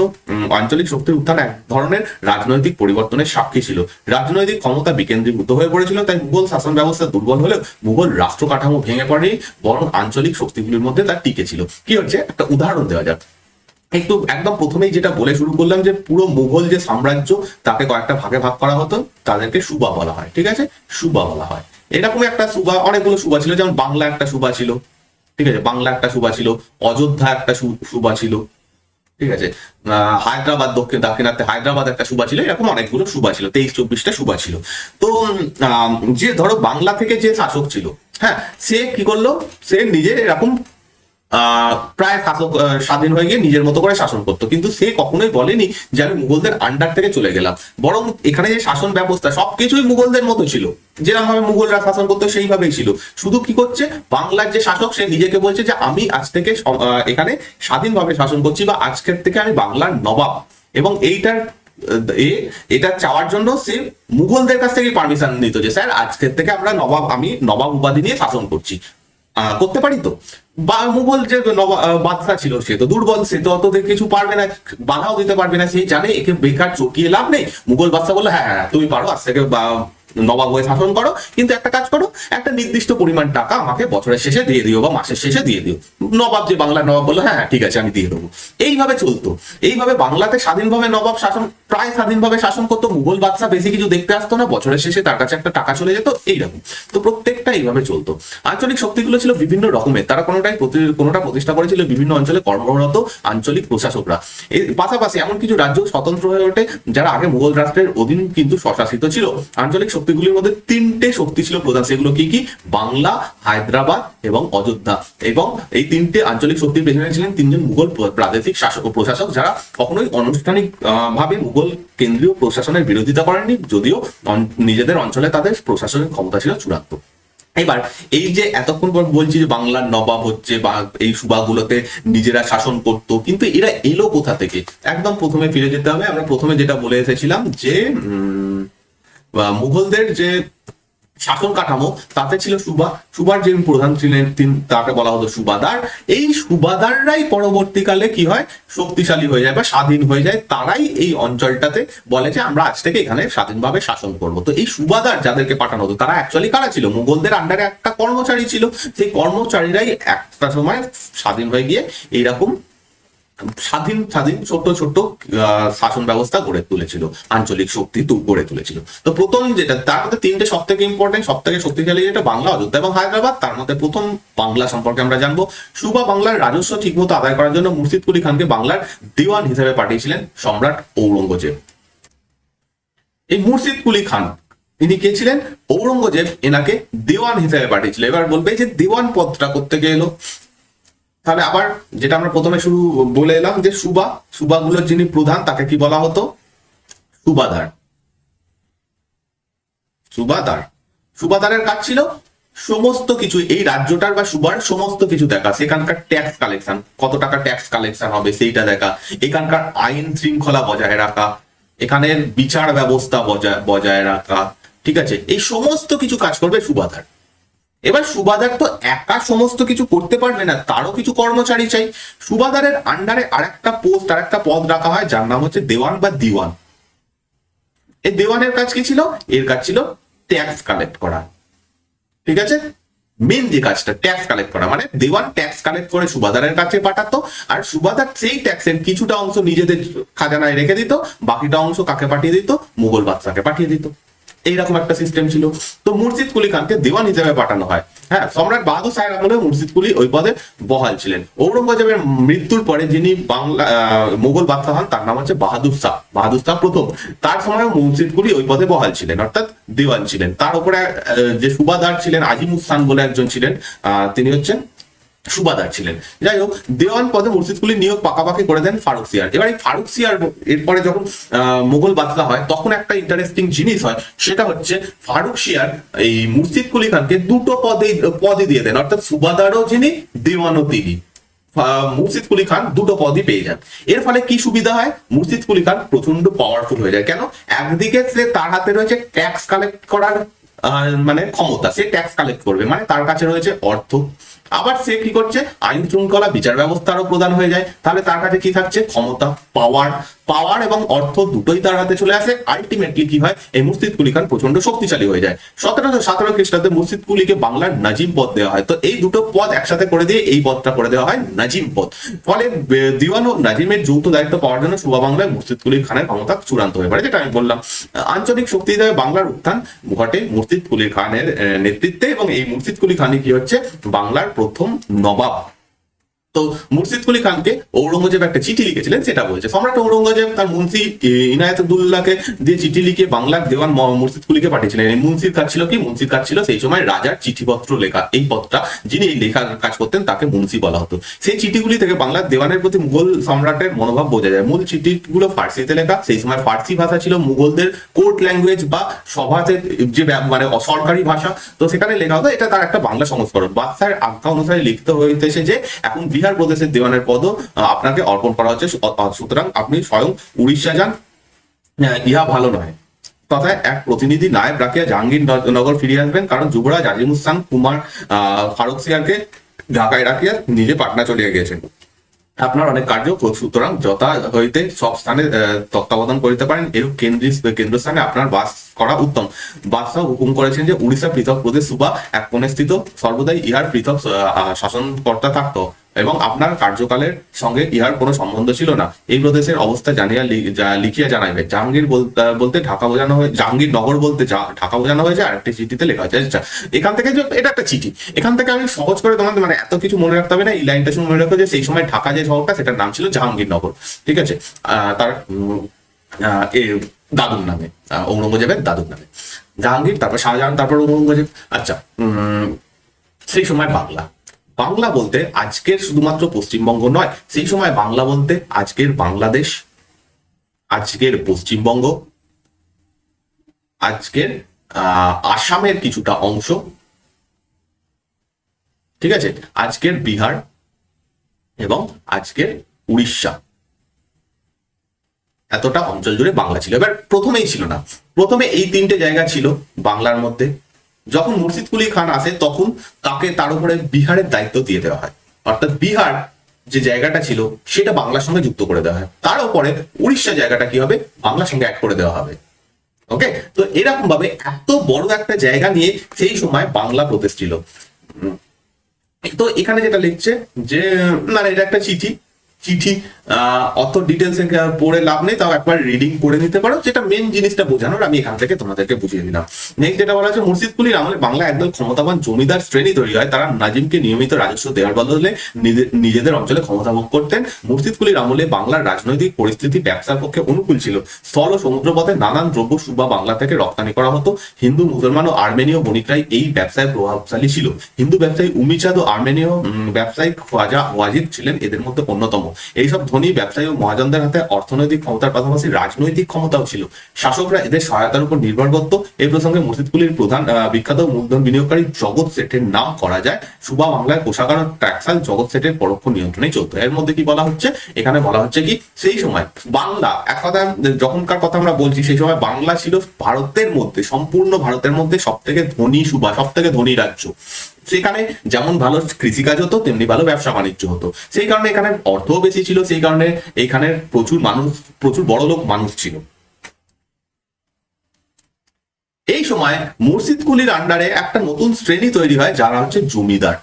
আঞ্চলিক শক্তির উত্থান এক ধরনের রাজনৈতিক পরিবর্তনের সাক্ষী ছিল। রাজনৈতিক ক্ষমতা বিকেন্দ্রীভূত হয়ে পড়েছিল, তাই মুঘল শাসন ব্যবস্থা দুর্বল হলেও মুঘল রাষ্ট্র কাঠামো ভেঙে পড়েনি, বরং আঞ্চলিক শক্তিগুলির মধ্যে তার টিকে ছিল। কি হচ্ছে, একটা উদাহরণ দেওয়া যাক। একদম প্রথমেই যেটা বলে শুরু করলাম যে পুরো মুঘল যে সাম্রাজ্য তাকে কয়েকটা ভাগে ভাগ করা হতো, তাদেরকে সুবা বলা হয়। ঠিক আছে, সুবা বলা হয়। এরকম একটা সুবা, অনেকগুলো সুবা ছিল, যেমন বাংলা একটা সুবা ছিল, ঠিক আছে, বাংলা একটা সুবা ছিল, অযোধ্যা একটা সুবা ছিল, ঠিক আছে, হায়দ্রাবাদ দাক্ষিণাত্যে হায়দ্রাবাদ একটা সুবা ছিল, এরকম অনেকগুলো সুবা ছিল, 23-24টা সুবা ছিল। তো যে ধরো বাংলা থেকে যে শাসক ছিল, হ্যাঁ, সে কি করলো, সে নিজে এরকম প্রায় স্বাধীন হয়ে গিয়ে নিজের মতো করে শাসন করতো, কিন্তু সে কখনোই বলেনি যে আমি মুঘলদের আন্ডার থেকে চলে গেলাম। বরং এখানে যে শাসন ব্যবস্থা সবকিছুই মুঘলদের মতো ছিল, যেরকম ভাবে মুঘলরা শাসন করতো সেইভাবেই ছিল। শুধু কি করছে, বাংলার যে শাসক সে নিজেকে বলছে যে আমি আজ থেকে এখানে স্বাধীনভাবে শাসন করছি, বা আজকের থেকে আমি বাংলার নবাব। এবং এটা চাওয়ার জন্য সে মুঘলদের কাছ থেকে পারমিশন নিত যে স্যার আজকের থেকে আমি নবাব উপাধি নিয়ে শাসন করতে পারি। তো বা মুঘল যে বাদশা ছিল সে তো দুর্বল, সে তো অত কিছু পারবে না, বাধাও দিতে পারবে না, সে জানে একে বেকার চকিয়ে লাভ নেই। মুঘল বাদশা বললো হ্যাঁ হ্যাঁ তুমি পারো, আজ থেকে নবাব হয়ে শাসন করো, কিন্তু একটা কাজ করো, একটা নির্দিষ্ট পরিমাণ টাকা আমাকে বছরের শেষে দিয়ে দিও বা মাসের শেষে দিয়ে দিও। নবাব যে বাংলার নবাব বললো হ্যাঁ ঠিক আছে আমি দিয়ে দেবো। এইভাবে চলতো। এইভাবে বাংলাতে স্বাধীনভাবে নবাব প্রায় স্বাধীনভাবে শাসন করতো। মুঘল বাদশা বেশি কিছু দেখতে আসতো না, বছরের শেষে তার কাছে একটা টাকা চলে যেত, এইরকম। তো প্রত্যেকটা এইভাবে চলতো। আঞ্চলিক শক্তিগুলো ছিল বিভিন্ন রকমের, তারা কোনোটা প্রতিষ্ঠা করেছিল বিভিন্ন অঞ্চলে কর্মরত আঞ্চলিক প্রশাসকরা। এর পাশাপাশি এমন কিছু রাজ্য স্বতন্ত্র হয়ে ওঠে যারা আগে মুঘল রাষ্ট্রের অধীন কিন্তু স্বশাসিত ছিল। আঞ্চলিক শক্তিগুলির মধ্যে 3টে শক্তি ছিল প্রধান, সেগুলো কি, বাংলা, হায়দ্রাবাদ এবং অযোধ্যা। এবং এই 3টে আঞ্চলিক শক্তির পেছনে ছিলেন 3জন মুঘল প্রাদেশিক শাসক ও প্রশাসক, যারা কখনোই আনুষ্ঠানিক ভাবে মুঘল কেন্দ্রীয় প্রশাসনের বিরোধিতা করেননি, যদিও নিজেদের অঞ্চলে তাদের প্রশাসনিক ক্ষমতা ছিল চূড়ান্ত। এবার এই যে এতক্ষণ পর বলছি যে বাংলার নবাব হচ্ছে বা এই সুবাগুলোতে নিজেরা শাসন করতো, কিন্তু এরা এলো কোথা থেকে? একদম প্রথমে ফিরে যেতে হবে। আমরা প্রথমে যেটা বলে এসেছিলাম যে মুঘলদের যে শাসন কাঠামো তাতে ছিল সুবার যে প্রধান ছিলেন তাকে বলা হতো সুবাদার। এই সুবাদাররাই পরবর্তীকালে কি হয়, শক্তিশালী হয়ে যায় বা স্বাধীন হয়ে যায়। তারাই এই অঞ্চলটাতে বলে যে আমরা আজ থেকে এখানে স্বাধীনভাবে শাসন করব। তো এই সুবাদার যাদেরকে পাঠানো হতো তারা অ্যাকচুয়ালি কারা ছিল? মুঘলদের আন্ডারে একটা কর্মচারী ছিল। সেই কর্মচারীরাই একটা সময় স্বাধীন হয়ে গিয়ে এইরকম স্বাধীন ছোট্ট শাসন ব্যবস্থা গড়ে তুলেছিল, আঞ্চলিক শক্তি গড়ে তুলেছিল। তো প্রথম যেটা, তার মধ্যে 3টে সব থেকে ইম্পর্টেন্ট, সব থেকে শক্তিশালী যেটা বাংলা, অযোধ্যা এবং হায়দ্রাবাদ। তার মধ্যে প্রথম বাংলা সম্পর্কে আমরা জানবো। সুবা বাংলার রাজস্ব ঠিকমতো আদায় করার জন্য মুর্শিদ কুলি খানকে বাংলার দিওয়ান হিসেবে পাঠিয়েছিলেন সম্রাট ঔরঙ্গজেব। এই মুর্শিদ কুলি খান ইনি কে ছিলেন? ঔরঙ্গজেব এনাকে দেওয়ান হিসেবে পাঠিয়েছিল। এবার বলবে যে দেওয়ান পদটা করতে গেল, তাহলে আবার যেটা আমরা প্রথমে শুরু বলে এলাম যে সুবাগুলোর যিনি প্রধান তাকে কি বলা হতো? সুবাদার। সুবাদারের কাজ ছিল সমস্ত কিছু এই রাজ্যটার বা সুবার সমস্ত কিছু দেখা, সেখানকার ট্যাক্স কালেকশন, কত টাকা ট্যাক্স কালেকশন হবে সেইটা দেখা, এখানকার আইন শৃঙ্খলা বজায় রাখা, এখানের বিচার ব্যবস্থা বজায় রাখা, ঠিক আছে, এই সমস্ত কিছু কাজ করবে সুবাদার। এবার সুবাদার তো একা সমস্ত কিছু করতে পারবে না, তারও কিছু কর্মচারী চাই। সুবাদারের আন্ডারে আরেকটা পোস্ট, আরেকটা পদ রাখা হয় যার নাম হচ্ছে দেওয়ান বা দিওয়ান। এই দেওয়ানের কাজ কি ছিল? এর কাজ ছিল ট্যাক্স কালেক্ট করা, ঠিক আছে, মেন যে কাজটা ট্যাক্স কালেক্ট করা, মানে দেওয়ান ট্যাক্স কালেক্ট করে সুবাদারের কাছে পাঠাতো, আর সুবাদার সেই ট্যাক্সের কিছুটা অংশ নিজেদের খাজানায় রেখে দিত, বাকিটা অংশ কাকে পাঠিয়ে দিত? মুঘল বাদশাকে পাঠিয়ে দিত। এইরকম একটা সিস্টেম ছিল। তো মুর্শিদ কুলি খানকে দেওয়ান হিসেবে পাঠানো হয়। হ্যাঁ, সম্রাট বাহাদুর শাহের আমলে মুর্শিদ কুলি ওই পদে বহাল ছিলেন। ঔরঙ্গজেবের মৃত্যুর পরে যিনি বাংলা মুঘল বাদশাহ হন তার নাম হচ্ছে বাহাদুর শাহ প্রথম। তার সময় মুর্শিদ কুলি ওই পদে বহাল ছিলেন, অর্থাৎ দেওয়ান ছিলেন। তার উপরে যে সুবাদার ছিলেন আজিমুস্তান বলে একজন ছিলেন, তিনি হচ্ছেন সুবাদার ছিলেন। যাই হোক, দেওয়ান পদে মুর্শিদ কুলির নিয়োগ পাকাপাকি করে দেন ফারুক সিয়ার। এবার এই ফারুক সিয়ার এরপরে যখন মুঘল বাদশা হয় তখন একটা ইন্টারেস্টিং জিনিস হয়, সেটা হচ্ছে ফারুক সিয়ার এই মুর্শিদ কুলি খানকে দুটো পদই দিয়ে দেন, অর্থাৎ সুবাদারও যিনি, দেওয়ানও তিনি। মুর্শিদ কুলি খান দুটো পদই পেয়ে যান। এর ফলে কি সুবিধা হয়? মুর্শিদ কুলি খান প্রচন্ড পাওয়ারফুল হয়ে যায়। কেন? একদিকে সে তার হাতে রয়েছে ট্যাক্স কালেক্ট করার মানে ক্ষমতা, সে ট্যাক্স কালেক্ট করবে, মানে তার কাছে রয়েছে অর্থ। আবার সে কি করছে? আইন শৃঙ্খলা বিচার ব্যবস্থারও প্রদান হয়ে যায়। তাহলে তার কাছে কি থাকছে? ক্ষমতা, পাওয়ার এবং অর্থ দুটোই তার হাতে চলে আসে। আলটিমেটলি কি হয়? এই মুর্শিদ কুলি খান প্রচন্ড শক্তিশালী হয়ে যায়। 1717 খ্রিস্টাব্দে মুর্শিদ কুলিকে বাংলার নাজিম পদ দেওয়া হয়। তো এই দুটো পদ একসাথে করে দিয়ে এই পদটা করে দেওয়া হয় নাজিম পদ। ফলে দিওয়ান ও নাজিমের যৌথ দায়িত্ব পাওয়ার জন্য সুবা বাংলায় মুর্শিদ কুলি খানের ক্ষমতা চূড়ান্ত হয়ে পড়ে, যেটা আমি বললাম। আঞ্চলিক শক্তি হিসেবে বাংলার উত্থান ঘটে মুর্শিদ কুলি খানের নেতৃত্বে, এবং এই মুর্শিদ কুলি খানই কি হচ্ছে? বাংলার প্রথম নবাব। তো মুর্শিদ কুলি খানকে ঔরঙ্গজেব একটা চিঠি লিখেছিলেন, সেটা বলছে। সম্রাট ঔরঙ্গজেব তার মুন্সি ইনায়েতুদ্দৌলাকে দিয়ে চিঠি লিখে বাংলার দেওয়ান মুর্শিদ কুলিকে পাঠিয়েছিলেন। এই মুন্সির কাজ ছিল কি? মুন্সির কাজ ছিল সেই সময় রাজার চিঠিপত্র লেখা। এই পদটা যিনি এই লেখার কাজ করতেন তাকে মুন্সি বলা হতো। সেই চিঠিগুলি থেকে বাংলার দেওয়ানের প্রতি মুঘল সম্রাটের মনোভাব বোঝা যায়। মূল চিঠিগুলো ফার্সিতে লেখা। সেই সময় ফার্সি ভাষা ছিল মুঘলদের কোর্ট ল্যাঙ্গুয়েজ বা সভাতে যে মানে সরকারি ভাষা, তো সেখানে লেখা হতো। এটা তার একটা বাংলা সংস্করণ। বাদশার আজ্ঞা অনুসারে লিখিত হইতেছে যে এখন বিহার প্রদেশের দেওয়ানের পদ আপনাকে অর্পণ করা হচ্ছে, সুতরাং আপনি স্বয়ং উড়িষ্যা যান, ইহা ভালো নয়। তথায় এক প্রতিনিধি নায়েব রাখিয়া জাহাঙ্গীরনগর ফিরিয়ে আসবেন, কারণ যুবরাজ আজিমুস্তান কুমার ফারুক সিয়ারকে ঢাকায় রাখিয়া নিজে পাটনা চলিয়া গিয়েছেন। আপনার অনেক কার্য, সুতরাং যথা হইতে সব স্থানে তত্ত্বাবধান করিতে পারেন। এরূপ কেন্দ্রস্থানে আপনার বাস করা উত্তম। বাদশাহ হুকুম করেছেন যে উড়িষ্যা পৃথক প্রদেশ সুবা এক কোণে স্থিত, সর্বদাই ইহার পৃথক শাসনকর্তা থাকতো এবং আপনার কার্যকালের সঙ্গে ইহার কোনো সম্বন্ধ ছিল না। এই প্রদেশের অবস্থা জানিয়া লিখিয়া জানাইবে। বলতে ঢাকা বোঝানো হয়ে, জাহাঙ্গীরনগর বলতে ঢাকা বোঝানো হয়েছে, আরেকটি চিঠিতে লেখা হয়েছে। আচ্ছা, এখান থেকে যে এটা একটা চিঠি, এখান থেকে আমি সহজ করে তোমাদের মানে এত কিছু মনে রাখতে হবে না। এই লাইনটা শুনে মনে রাখো যে সেই সময় ঢাকা যে শহরটা সেটার নাম ছিল জাহাঙ্গীরনগর, ঠিক আছে, তার দাদুর নামে, ঔরঙ্গজেবের দাদুর নামে জাহাঙ্গীর, তারপর শাহজাহান, তারপর ঔরঙ্গজেব। আচ্ছা, সেই সময় বাংলা বলতে আজকের শুধুমাত্র পশ্চিমবঙ্গ নয়, সেই সময় বাংলা বলতে আজকের বাংলাদেশ, আজকের পশ্চিমবঙ্গ, আজকের আসামের কিছুটা অংশ, ঠিক আছে, আজকের বিহার এবং আজকের উড়িষ্যা, এতটা অঞ্চল জুড়ে বাংলা ছিল। এবার প্রথমেই ছিল না, প্রথমে এই তিনটে জায়গা ছিল বাংলার মধ্যে। যখন মুর্শিদ কুলি খান আসে তখন তার উপরে বিহারের দায়িত্ব দিয়ে দেওয়া হয়, অর্থাৎ বিহার যে জায়গাটা ছিল সেটা বাংলার সঙ্গে যুক্ত করে দেওয়া হয়। তার উপরে উড়িষ্যা জায়গাটা কি হবে? বাংলার সঙ্গে অ্যাড করে দেওয়া হবে। ওকে, তো এরকম ভাবে এত বড় একটা জায়গা নিয়ে সেই সময় বাংলা প্রতিষ্ঠিত। তো এখানে যেটা লিখছে যে না, এটা একটা চিঠি অত ডিটেলস পড়ে লাভ নেই, তাও একবার রিডিং করে নিতে পারো, যেটা মেন জিনিসটা বোঝানোর আমি এখান থেকে তোমাদেরকে বুঝিয়ে দিলাম। নেক্সট যেটা বলা হচ্ছে, মুর্শিদ কুলির আমলে বাংলা একদল ক্ষমতাবান জমিদার শ্রেণী তৈরি হয়, তারা নাজিমকে নিয়মিত রাজস্ব দেওয়ার বদলে নিজেদের অঞ্চলে ক্ষমতা ভোগ করতেন। মুর্শিদ কুলির আমলে বাংলার রাজনৈতিক পরিস্থিতি ব্যবসার পক্ষে অনুকূল ছিল। স্থল ও সমুদ্রপথে নানান দ্রব্য সুবা বাংলা থেকে রপ্তানি করা হতো। হিন্দু, মুসলমান ও আর্মেনীয় বণিকরাই এই ব্যবসায় প্রভাবশালী ছিল। হিন্দু ব্যবসায়ী উমিচাঁদ ও আর্মেনীয় ব্যবসায়ী খাজা ওয়াজিদ ছিলেন এদের মধ্যে অন্যতম। এইসব ধনী ব্যবসায়ী ও মহাজনদের হাতে অর্থনৈতিক ক্ষমতার পাশাপাশি রাজনৈতিক ক্ষমতাও ছিল। শাসকরা এদের সহায়তার উপর নির্ভর করত। এই প্রসঙ্গে মুর্শিদ কুলির প্রধান বিখ্যাত মূলধন বিনিয়োগকারী জগৎ শেঠের নাম করা যায়। সুবা বাংলায় কোষাগার ও ট্যাক্সাল জগৎ শেঠের পরোক্ষ নিয়ন্ত্রণে চলতো। এর মধ্যে কি বলা হচ্ছে, এখানে বলা হচ্ছে কি, সেই সময় বাংলা, এক কথা যখনকার কথা আমরা বলছি, সেই সময় বাংলা ছিল ভারতের মধ্যে, সম্পূর্ণ ভারতের মধ্যে সব থেকে ধনী সুবা, সব থেকে ধনী রাজ্য। সেখানে যেমন ভালো কৃষিকাজ হতো, তেমনি ভালো ব্যবসা বাণিজ্য হতো। সেই কারণে এখানে অর্থও বেশি ছিল, সেই কারণে এখানে প্রচুর মানুষ, প্রচুর বড় লোক মানুষ ছিল। এই সময় মুর্শিদ কুলির আন্ডারে একটা নতুন শ্রেণী তৈরি হয়, যারা হচ্ছে জমিদার।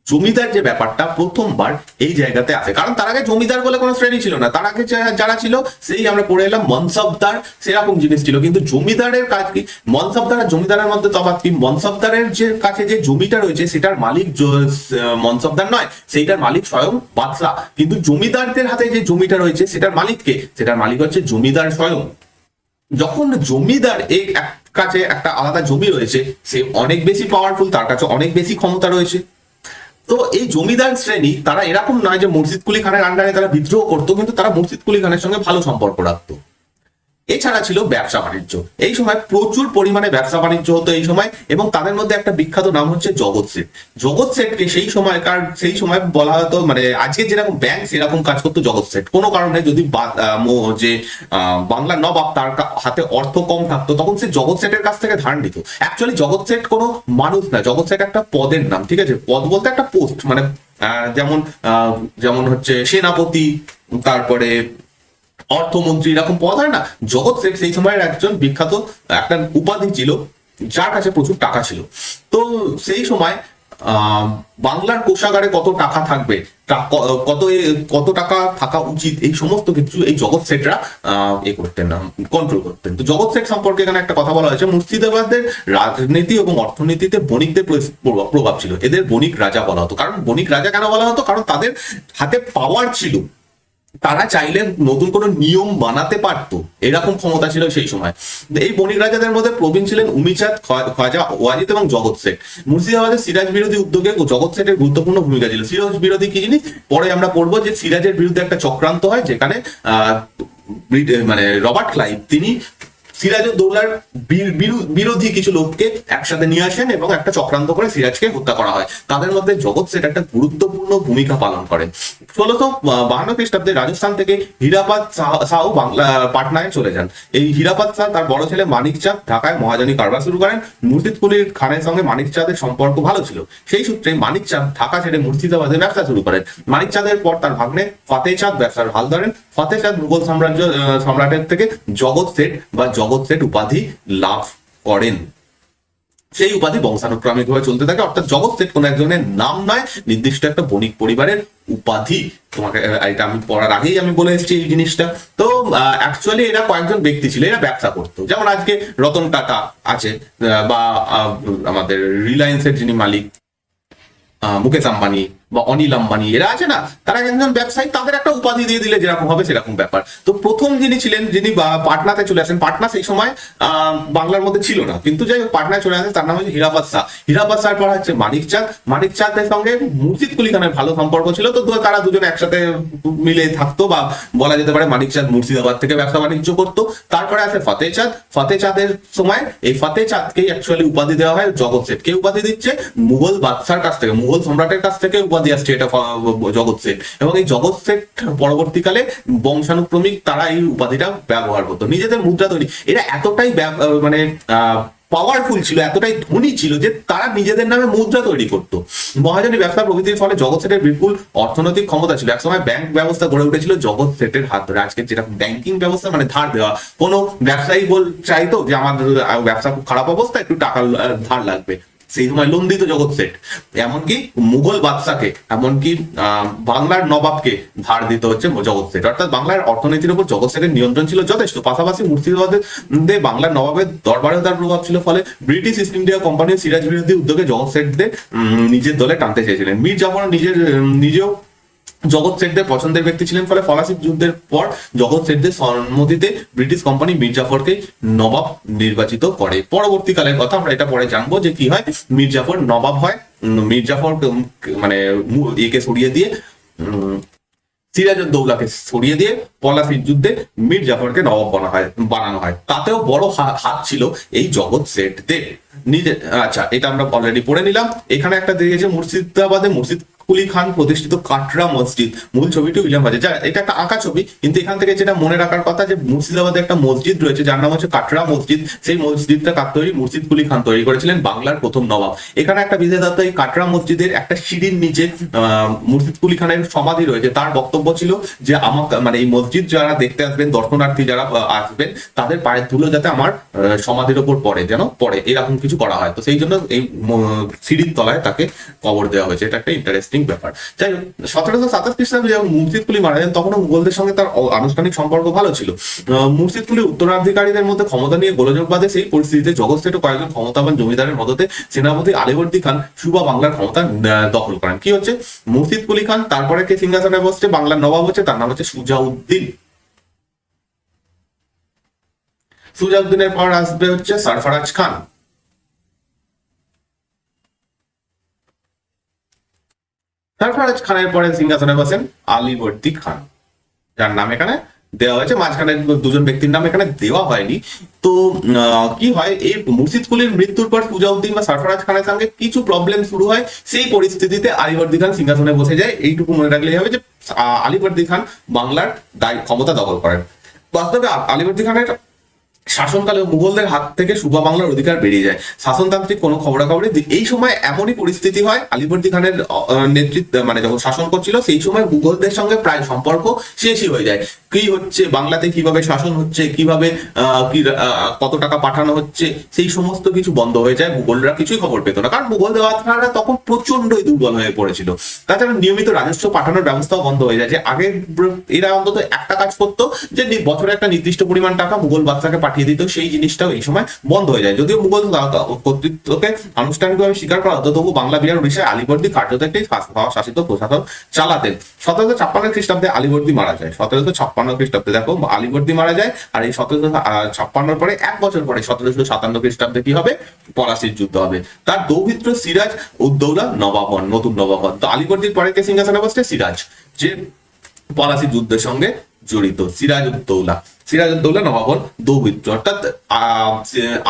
জমিদার যে ব্যাপারটা প্রথমবার এই জায়গাতে আসে, কারণ তার আগে জমিদার বলে কোনো শ্রেণী ছিল না। তার আগে যারা ছিল সেই আমরা পড়ে এলাম মনসবদার, সেরকম জিনিস ছিল। কিন্তু জমিদারের কাজ কি, মনসবদার আর জমিদারের মধ্যে তফাৎ কি, মনসবদারের যে কাছে যে জমিটা রয়েছে সেটার মালিক মনসবদার নয়, সেইটার মালিক স্বয়ং বাদশা। কিন্তু জমিদারদের হাতে যে জমিটা রয়েছে সেটার মালিক কে, সেটার মালিক হচ্ছে জমিদার স্বয়ং। যখন জমিদার এই কাছে একটা আলাদা জমি রয়েছে, সে অনেক বেশি পাওয়ারফুল, তার কাছে অনেক বেশি ক্ষমতা রয়েছে। তো এই জমিদার শ্রেণী তারা এরকম নয় যে মুর্শিদ কুলি খানের আন্ডারে তারা বিদ্রোহ করতো, কিন্তু তারা মুর্শিদ কুলি খানের সঙ্গে ভালো সম্পর্ক রাখতো। এছাড়া ছিল ব্যবসা বাণিজ্য। এই সময় প্রচুর পরিমাণে ব্যবসা বাণিজ্য হতো এই সময়, এবং তাদের মধ্যে একটা বিখ্যাত নাম হচ্ছে জগৎ শেঠ। জগৎ শেঠকে সেই সময় বলা হতো, মানে আজকে যেরকম ব্যাংক সেরকম কাজ করতো জগৎ শেঠ। কোনো কারণে যদি যে বাংলার নবাব তার হাতে অর্থ কম থাকতো, তখন সে জগৎ শেঠের কাছ থেকে ধার নিত। অ্যাকচুয়ালি জগৎ শেঠ কোনো মানুষ না, জগৎ শেঠ একটা পদের নাম, ঠিক আছে? পদ বলতে একটা পোস্ট, মানে যেমন হচ্ছে সেনাপতি, তারপরে অর্থমন্ত্রী, এরকম পদ হয় না। জগৎ শেঠ সেই সময়ের একজন বিখ্যাত একটা উপাধি ছিল, যার কাছে প্রচুর টাকা ছিল। তো সেই সময় বাংলার কোষাগারে কত টাকা থাকবে, কত টাকা থাকা উচিত, এই সমস্ত কিছু এই জগৎ শেঠরা করতেন না, কন্ট্রোল করতেন। তো জগৎ শেঠ সম্পর্কে এখানে একটা কথা বলা হয়েছে, মুর্শিদাবাদের রাজনীতি এবং অর্থনীতিতে বণিকদের প্রভাব ছিল। এদের বণিক রাজা বলা হতো। কারণ বণিক রাজা কেন বলা হতো, কারণ তাদের হাতে পাওয়ার ছিল, তারা চাইলে নতুন কোনো নিয়ম বানাতে পারতো, এরকম ক্ষমতা ছিল সেই সময়। এই বণিক রাজাদের মধ্যে প্রবীণ ছিলেন উমিচাঁদ, খাজা ওয়াজিদ এবং জগৎ শেঠ। মুর্শিদাবাদের সিরাজ বিরোধী উদ্যোগে জগৎ শেঠের গুরুত্বপূর্ণ ভূমিকা ছিল। সিরাজ বিরোধী কি জিনিস পরে আমরা পড়বো, যে সিরাজের বিরুদ্ধে একটা চক্রান্ত হয়, যেখানে মানে রবার্ট ক্লাইভ তিনি সিরাজউদ্দৌলার বিরোধী কিছু লোককে একসাথে নিয়ে আসেন এবং একটা চক্রান্ত করে সিরাজকে হত্যা করা হয়। তাদের মধ্যে জগৎ শেঠ একটা গুরুত্বপূর্ণ ভূমিকা পালন করেন। 1652 খ্রিস্টাব্দে রাজস্থান থেকে হীরাপাদ শাহ বাংলা পাটনায় চলে যান। এই হীরাপাদ শাহ তার বড় ছেলে মানিক চাঁদ ঢাকায় মহাজনী কারবার শুরু করেন। মুর্শিদ কুলির খানের সঙ্গে মানিক চাঁদের সম্পর্ক ভালো ছিল। সেই সূত্রে মানিক চাঁদ ঢাকা ছেড়ে মুর্শিদাবাদে ব্যবসা শুরু করেন। মানিক চাঁদের পর তার ভাগ্নে ফতেহ চাঁদ ব্যবসার হাল ধরেন। ফতেহ চাঁদ মুঘল সম্রাটের থেকে জগৎ শেঠ বা জগৎ শেঠ উপাধি লাভ করেন। সেই উপাধি বংশানুক্রমিক ভাবে চলতে থাকে, অর্থাৎ জগৎ শেঠ কোন একজনের নাম নয়, নির্দিষ্ট একটা বণিক পরিবারের উপাধি। তোমাকে এটা আমি পড়ার আগেই আমি বলে এসেছি এই জিনিসটা। তো অ্যাকচুয়ালি এরা কয়েকজন ব্যক্তি ছিল, এরা ব্যবসা করতো। যেমন আজকে রতন টাটা আছে, বা আমাদের রিলায়েন্সের যিনি মালিক মুকেশ আম্বানি বা অনিল আম্বানি, এরা আছে না, তারা একজন ব্যবসায়ী, তাদের একটা উপাধি দিয়ে দিলে যেরকম হবে সেরকম ব্যাপার। তো প্রথম যিনি ছিলেন, যিনি পাটনাতে চলে আসেন, পাটনা সেই সময় বাংলার মধ্যে ছিল না, কিন্তু যাই হোক পাটনায় চলে আসেন, তার নাম হচ্ছে হীরাপাদ শাহ। হীরাপাদ শাহ পর হচ্ছে মানিক চাঁদ। মানিক চাঁদের সঙ্গে মুর্শিদ কুলি খানের ভালো সম্পর্ক ছিল, তো তারা দুজনে একসাথে মিলে থাকতো, বা বলা যেতে পারে মানিক চাঁদ মুর্শিদাবাদ থেকে ব্যবসা বাণিজ্য করতো। তারপরে আছে ফতেহ চাঁদ। ফতেহ চাঁদের সময় এই ফতেহ চাঁদকেই অ্যাকচুয়ালি উপাধি দেওয়া হয় জগৎ শেঠ। কে উপাধি দিচ্ছে? মুঘল বাদশার কাছ থেকে, মুঘল সম্রাটের কাছ থেকে উপাধি আসছে এটা জগৎ শেঠ। এবং এই জগৎ শেঠ পরবর্তীকালে বংশানুক্রমিক তারা এই উপাধিটা ব্যবহার করতো, নিজেদের মুদ্রা তৈরি। এরা এতটাই মানে পাওয়ারফুল ছিল, এতটাই ধনী ছিল যে তারা নিজেদের নামে মুদ্রা তৈরি করতো। মহাজনী ব্যবসা প্রভৃতির ফলে জগৎ শেঠের বিপুল অর্থনৈতিক ক্ষমতা ছিল। একসময় ব্যাংক ব্যবস্থা গড়ে উঠেছিল জগৎ শেঠের হাত ধরে। আজকে যেটা ব্যাংকিং ব্যবস্থা, মানে ধার দেওয়া, কোনো ব্যবসায়ী চাইতো যে আমার ব্যবসা খুব খারাপ অবস্থা, একটু টাকা ধার লাগবে, সেই সময় লন্দিত জগৎ শেঠ, এমনকি মুঘল বাদশাকে, এমনকি বাংলার নবাবকে ধার দিতে হচ্ছে জগৎ শেঠ। অর্থাৎ বাংলার অর্থনীতির উপর জগৎ শেঠের নিয়ন্ত্রণ ছিল যথেষ্ট। পাশাপাশি মুর্শিদাবাদে বাংলার নবাবের দরবারেও তার প্রভাব ছিল। ফলে ব্রিটিশ ইস্ট ইন্ডিয়া কোম্পানির সিরাজ বিরোধী উদ্যোগে জগৎ শেঠদের নিজের দলে টানতে চেয়েছিলেন। মীর জাফর নিজেও জগৎ শেঠদের পছন্দের ব্যক্তি ছিলেন। ফলে ফরাসি যুদ্ধের পর জগৎ শেঠদের সম্মতিতে ব্রিটিশ কোম্পানি মীর জাফরকে নবাব নির্বাচিত করে। পরবর্তীকালের কথা আমরা এটা পরে জানবো যে কি হয়, মীর জাফর নবাব হয়। মীর জাফর মানে একে সরিয়ে দিয়ে সিরাজউদ্দৌলাকে সরিয়ে দিয়ে পলাশির যুদ্ধে মীর জাফরকে নবাব বানানো হয়। তাতেও বড় হাত ছিল এই জগৎ শেঠদের নিজে। আচ্ছা, এটা আমরা অলরেডি পড়ে নিলাম। এখানে একটা দিয়েছে মুর্শিদাবাদে মুর্শিদ কুলি খান প্রতিষ্ঠিত কাটরা মসজিদ। মূল ছবিটি উইলিয়াম বাজে, যা এটা একটা আঁকা ছবি, কিন্তু এখান থেকে যেটা মনে রাখার কথা যে মুর্শিদাবাদে একটা মসজিদ রয়েছে যার নাম হচ্ছে কাটরা মসজিদ। সেই মসজিদটা কার তৈরি? মুর্শিদ কুলি খান তৈরি করেছিলেন, বাংলার প্রথম নবাব। এখানে একটা বিশেষত্ব, এই কাটরা মসজিদের একটা সিঁড়ির নিচে মুর্শিদ কুলি খানের সমাধি রয়েছে। তার বক্তব্য ছিল যে আমার মানে এই মসজিদ যারা দেখতে আসবেন, দর্শনার্থী যারা আসবেন, তাদের পায়ের ধুলো যাতে আমার সমাধির ওপর পড়ে, যেন পড়ে, এরকম কিছু করা হয়। তো সেই জন্য এই সিঁড়ির তলায় তাকে কবর দেওয়া হয়েছে। এটা একটা ইন্টারেস্টিং ব্যাপার। যাই হোক, 1727 খ্রিস্টাব্দে যখন মুর্শিদ কুলি মারা যান, তখনও মুঘলদের সঙ্গে তার আনুষ্ঠানিক সম্পর্ক ভালো ছিল। মুর্শিদ কুলির উত্তরাধিকারীদের মধ্যে ক্ষমতা নিয়ে গোলযোগ বাঁধে। সেই পরিস্থিতিতে জগৎ শেঠ ও কয়েকজন ক্ষমতাবান জমিদারের মদতে সেনাপতি আলীবর্দী খান সুবা বাংলার ক্ষমতা দখল করেন। কি হচ্ছে, মুর্শিদ কুলি খান, তারপরে কে সিংহাসনে বসছে, বাংলার নবাব হচ্ছে, তার নাম হচ্ছে সুজাউদ্দিন। সুজাউদ্দিনের পর আসবে হচ্ছে সরফরাজ খান। সরফরাজ খানের পরে সিংহাসনে বসেন আলীবর্দী খান, যার নাম এখানে দেওয়া হয়েছে। মাঝখানে দুজন ব্যক্তির নাম এখানে দেওয়া হয়নি। তো কি হয়, এই মুর্শিদ কুলির মৃত্যুর পর সুজাউদ্দিন বা সরফরাজ খানের সঙ্গে কিছু প্রবলেম শুরু হয়। সেই পরিস্থিতিতে আলীবর্দী খান সিংহাসনে বসে যায়। এইটুকু মনে রাখলেই হবে যে আলীবর্দী খান বাংলার ক্ষমতা দখল করেন। বাস্তবে আলীবর্দী খানের শাসনকালে মুঘলদের হাত থেকে সুবা বাংলার অধিকার বেরিয়ে যায়। শাসনতান্ত্রিক কোনো খবরাখবর এই সময় এমনই পরিস্থিতি হয়, আলীবর্দী খানের নেতৃত্ব মানে যখন শাসন করছিল সেই সময় মুঘলদের সঙ্গে প্রায় সম্পর্ক শেষই হয়ে যায়। কি হচ্ছে বাংলাতে, কিভাবে শাসন হচ্ছে, কিভাবে কত টাকা পাঠানো হচ্ছে, সেই সমস্ত কিছু বন্ধ হয়ে যায়। মুঘলরা কিছুই খবর পেত না, কারণ মুঘল দেওয়ারা তখন প্রচন্ডই দুর্বল হয়ে পড়েছিল। তাছাড়া নিয়মিত রাজস্ব পাঠানোর ব্যবস্থাও বন্ধ হয়ে যায়। যে আগে এরা অন্তত একটা কাজ করতো, যে বছরে একটা নির্দিষ্ট পরিমাণ টাকা মুঘল বাদশাকে পাঠিয়ে দিত, সেই জিনিসটাও এই সময় বন্ধ হয়ে যায়। যদিও মুঘল কর্তৃত্বকে আনুষ্ঠানিকভাবে স্বীকার করা হতো, তবু বাংলা, বিহার, উড়িষ্যায় আলীবর্দী কার্যত একটি শাসিত প্রশাসন চালাতেন। 1756 খ্রিস্টাব্দে আলীবর্দী মারা যায়। 1756 খ্রিস্টাব্দে দেখো আলীবর্দী মারা যায়। আর এই 1756 পরে এক বছর পরে 1757 খ্রিস্টাব্দে কি হবে, পলাশির যুদ্ধ হবে। তার দৌহিত্র সিরাজ উদ্দৌলা নবাব হন, নতুন নবাব হন। তো আলীবর্দীর পরে কে সিংহাসনে বসছে? সিরাজ, যে পলাশি যুদ্ধের সঙ্গে জড়িত। সিরাজউদ্দৌলা নবাব হন দৌহিত্র। অর্থাৎ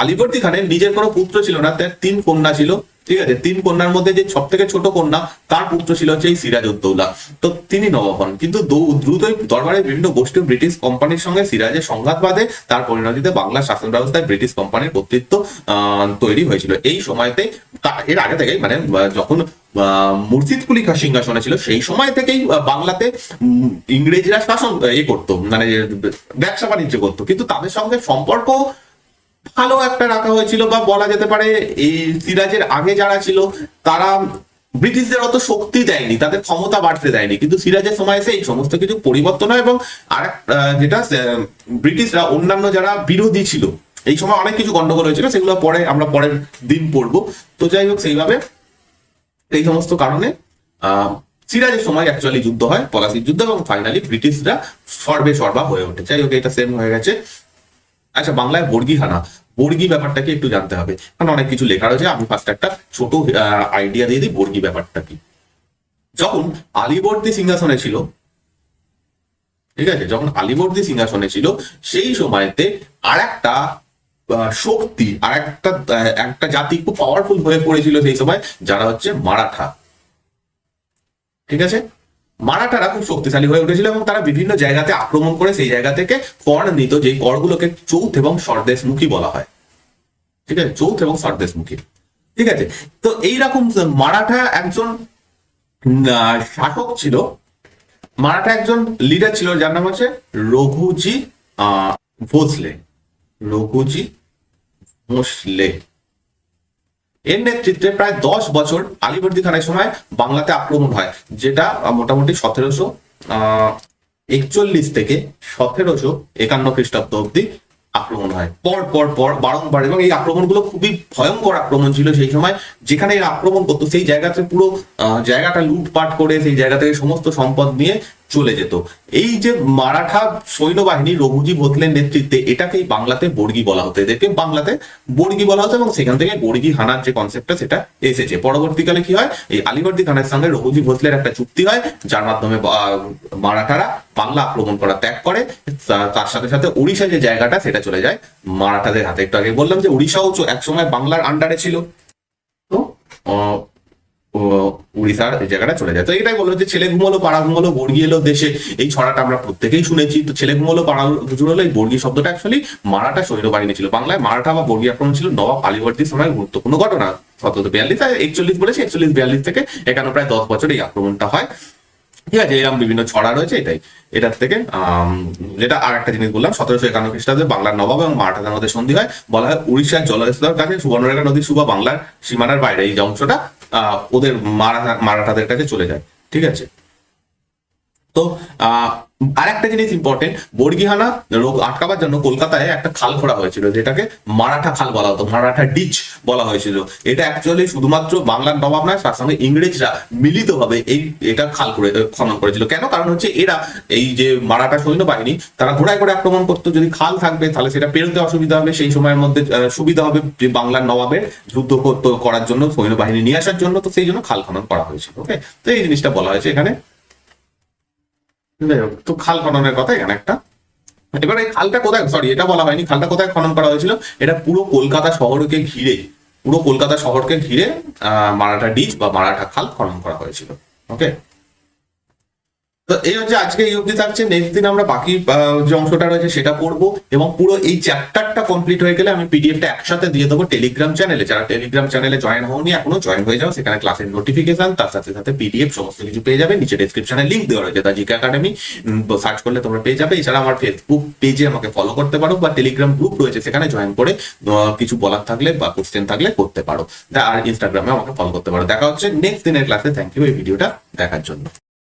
আলীবর্দী খানের নিজের কোনো পুত্র ছিল না, তার 3 কন্যা ছিল। ঠিক আছে, 3 কন্যার মধ্যে যে সব থেকে ছোট কন্যা, তার পুত্র ছিল হচ্ছে এই সিরাজউদ্দৌলা। তো তিনি নবাব হন। কিন্তু দ্রুতই দরবারের বিভিন্ন গোষ্ঠী ব্রিটিশ কোম্পানির সঙ্গে সিরাজের সংঘাত বাঁধে। তার পরিণতিতে বাংলা শাসন ব্যবস্থায় ব্রিটিশ কোম্পানির কর্তৃত্ব তৈরি হয়েছিল। এই সময়তে, এর আগে থেকেই মানে যখন মুর্শিদ কুলি সিংহাসনে ছিল, সেই সময় থেকেই বাংলাতে ইংরেজরা শাসন করতো, মানে ব্যবসা বাণিজ্য করতো। কিন্তু তাদের সঙ্গে সম্পর্ক ভালো একটা রাখা হয়েছিল, বা বলা যেতে পারে এই সিরাজের আগে যারা ছিল তারা ব্রিটিশদের অত শক্তি দেয়নি, তাদের ক্ষমতা বাড়তে দেয়নি। কিন্তু সিরাজের সময় এসে এই সমস্ত কিছু পরিবর্তন হয়। এবং আর যেটা ব্রিটিশরা অন্যান্য যারা বিরোধী ছিল, এই সময় অনেক কিছু গন্ডগোল হয়েছিল, সেগুলো পরে আমরা পরের দিন পড়বো। তো যাই হোক, সেইভাবে এই সমস্ত কারণে সিরাজের সময় অ্যাকচুয়ালি যুদ্ধ হয়, পলাশির যুদ্ধ, এবং ফাইনালি ব্রিটিশরা সর্বা হয়ে ওঠে। যাই হোক, এটা সেম হয়ে গেছে। আচ্ছা, বাংলায় বর্গী হানা, বর্গী ব্যাপারটাকে একটু জানতে হবে, কারণ অনেক কিছু লেখা রয়েছে। আমি ফার্স্ট একটা ছোট আইডিয়া দিয়ে দিই বর্গী ব্যাপারটা কি। যখন আলীবর্দী সিংহাসনে ছিল, ঠিক আছে, যখন আলীবর্দী সিংহাসনে ছিল, সেই সময়তে আর একটা শক্তি, আর একটা জাতি খুব পাওয়ারফুল হয়ে পড়েছিল সেই সময়, যারা হচ্ছে মারাঠা। ঠিক আছে, মারাঠারা খুব শক্তিশালী হয়ে উঠেছিল, এবং তারা বিভিন্ন জায়গাতে আক্রমণ করে সেই জায়গা থেকে কর নিত, যেই করগুলোকে চৌথ এবং স্বদেশমুখী বলা হয়। ঠিক আছে, চৌথ এবং স্বদেশমুখী। ঠিক আছে, তো এইরকম মারাঠা একজন শাসক ছিল, মারাঠা একজন লিডার ছিল, যার নাম হচ্ছে রঘুজি ভোসলে। রঘুজি ভোসলে। এর নেতৃত্বে প্রায় 10 বছর আলীবর্দী খানের সময় বাংলাতে আক্রমণ হয়, যেটা মোটামুটি 1741 থেকে 1751 খ্রিস্টাব্দ অব্দি আক্রমণ হয়, পর পর পর বারংবার। এবং এই আক্রমণগুলো খুবই ভয়ঙ্কর আক্রমণ ছিল সেই সময়। যেখানে এরা আক্রমণ করতো সেই জায়গাতে পুরো জায়গাটা লুটপাট করে সেই জায়গা থেকে সমস্ত সম্পদ নিয়ে চলে যেত। এই যে মারাঠা সৈন্যবাহিনী রঘুজি ভোসলের নেতৃত্বে, এটাকেই বাংলাতে বর্গি বলা হতো, এদেরকে বাংলাতে বর্গি বলা হতো, এবং সেখান থেকে বর্গি হানার যে কনসেপ্টটা সেটা এসেছে। পরবর্তীকালে কি হয়, এই আলীবর্দী খানের সঙ্গে রঘুজি ভোসলের একটা চুক্তি হয়, যার মাধ্যমে মারাঠারা বাংলা আক্রমণ করা ত্যাগ করে। তার সাথে সাথে উড়িষ্যা যে জায়গাটা সেটা চলে যায় মারাঠাদের হাতে। একটু আগে বললাম যে উড়িষ্যাও একসময় বাংলার আন্ডারে ছিল, তো উড়িষ্যার এই জায়গাটা চলে যায়। তো এটাই বললো যে ছেলে ঘুমলো পাড়া ঘুমলো বর্গি এলো দেশে, এই ছড়াটা আমরা প্রত্যেকেই শুনেছি। তো ছেলে ঘুমলো পাড়া ঘুমলো, এই বর্গি শব্দটা অ্যাকচুয়ালি মারাঠা সৈন্যবাহিনী ছিল। বাংলায় মারাঠা বা বর্গি আক্রমণ ছিল নবাব আলীবর্দীর সময় গুরুত্বপূর্ণ ঘটনা। 1742 বলেছি, 41 থেকে এখানে প্রায় 10 বছর এই আক্রমণটা হয়। ঠিক আছে, এরকম বিভিন্ন ছড়া রয়েছে। এটার থেকে যেটা আর একটা জিনিস বললাম, 1751 খ্রিস্টাব্দে বাংলার নবাব এবং মারাঠাদের মধ্যে সন্ধি হয়। বলা হয় উড়িষ্যার জলস্তরের কাছে সুবর্ণরেখা নদী সুবা বাংলার সীমানার বাইরে এই যে অংশটা ওদের মারাঠাদের কাছে চলে যায়। ঠিক আছে, তো আর একটা জিনিস ইম্পর্টেন্ট, বর্গিহানা রোগ আটকাবার জন্য কলকাতায় একটা খাল খোঁড়া হয়েছিল, যেটাকে মারাঠা খাল বলা হতো, মারাঠা ডিচ বলা হয়েছিল। এটা অ্যাকচুয়ালি শুধুমাত্র বাংলার নবাব নয়, তার সঙ্গে ইংরেজরা মিলিতভাবে এটা খাল করে খনন করেছিল। কেন? কারণ হচ্ছে এরা এই যে মারাঠা সৈন্যবাহিনী তারা ঘোড়ায় করে আক্রমণ করতো, যদি খাল থাকবে তাহলে সেটা পেরোতে অসুবিধা হবে, সেই সময়ের মধ্যে সুবিধা হবে যে বাংলার নবাবের যুদ্ধ করার জন্য, সৈন্যবাহিনী নিয়ে আসার জন্য। তো সেই জন্য খাল খনন করা হয়েছিল। ওকে, তো এই জিনিসটা বলা হয়েছে এখানে। যাই হোক, তো খাল খননের কথা এখানে একটা। এবার এই খালটা কোথায়, সরি এটা বলা হয়নি, খালটা কোথায় খনন করা হয়েছিল? এটা পুরো কলকাতা শহরকে ঘিরে, পুরো কলকাতা শহরকে ঘিরে মারাঠা ডিচ বা মারাঠা খাল খনন করা হয়েছিল। ওকে, তো এই হচ্ছে আজকে এই অবধি থাকছে। নেক্সট দিন আমরা বাকি যে অংশটা রয়েছে সেটা পড়বো, এবং পুরো এই চ্যাপ্টারটা কমপ্লিট হয়ে গেলে আমি পিডিএফটা একসাথে দিয়ে দেবো টেলিগ্রাম চ্যানেলে। যারা টেলিগ্রাম চ্যানেলে জয়েন হওনি এখনো, জয়েন হয়ে যাও। সেখানে ক্লাসের নোটিফিকেশন, তার সাথে সাথে পিডিএফ সমস্ত কিছু পেয়ে যাবে। নিচে ডেসক্রিপশনে লিঙ্ক দেওয়া রয়েছে দা জিকে একাডেমি, সার্চ করলে তোমরা পেয়ে যাবে। এছাড়া আমার ফেসবুক পেজে আমাকে ফলো করতে পারো, বা টেলিগ্রাম গ্রুপ রয়েছে সেখানে জয়েন করে কিছু বলার থাকলে বা কোশ্চেন থাকলে করতে পারো। আর ইনস্টাগ্রামে আমাকে ফলো করতে পারো। দেখা হচ্ছে নেক্সট দিনের ক্লাসে। থ্যাংক ইউ এই ভিডিওটা দেখার জন্য।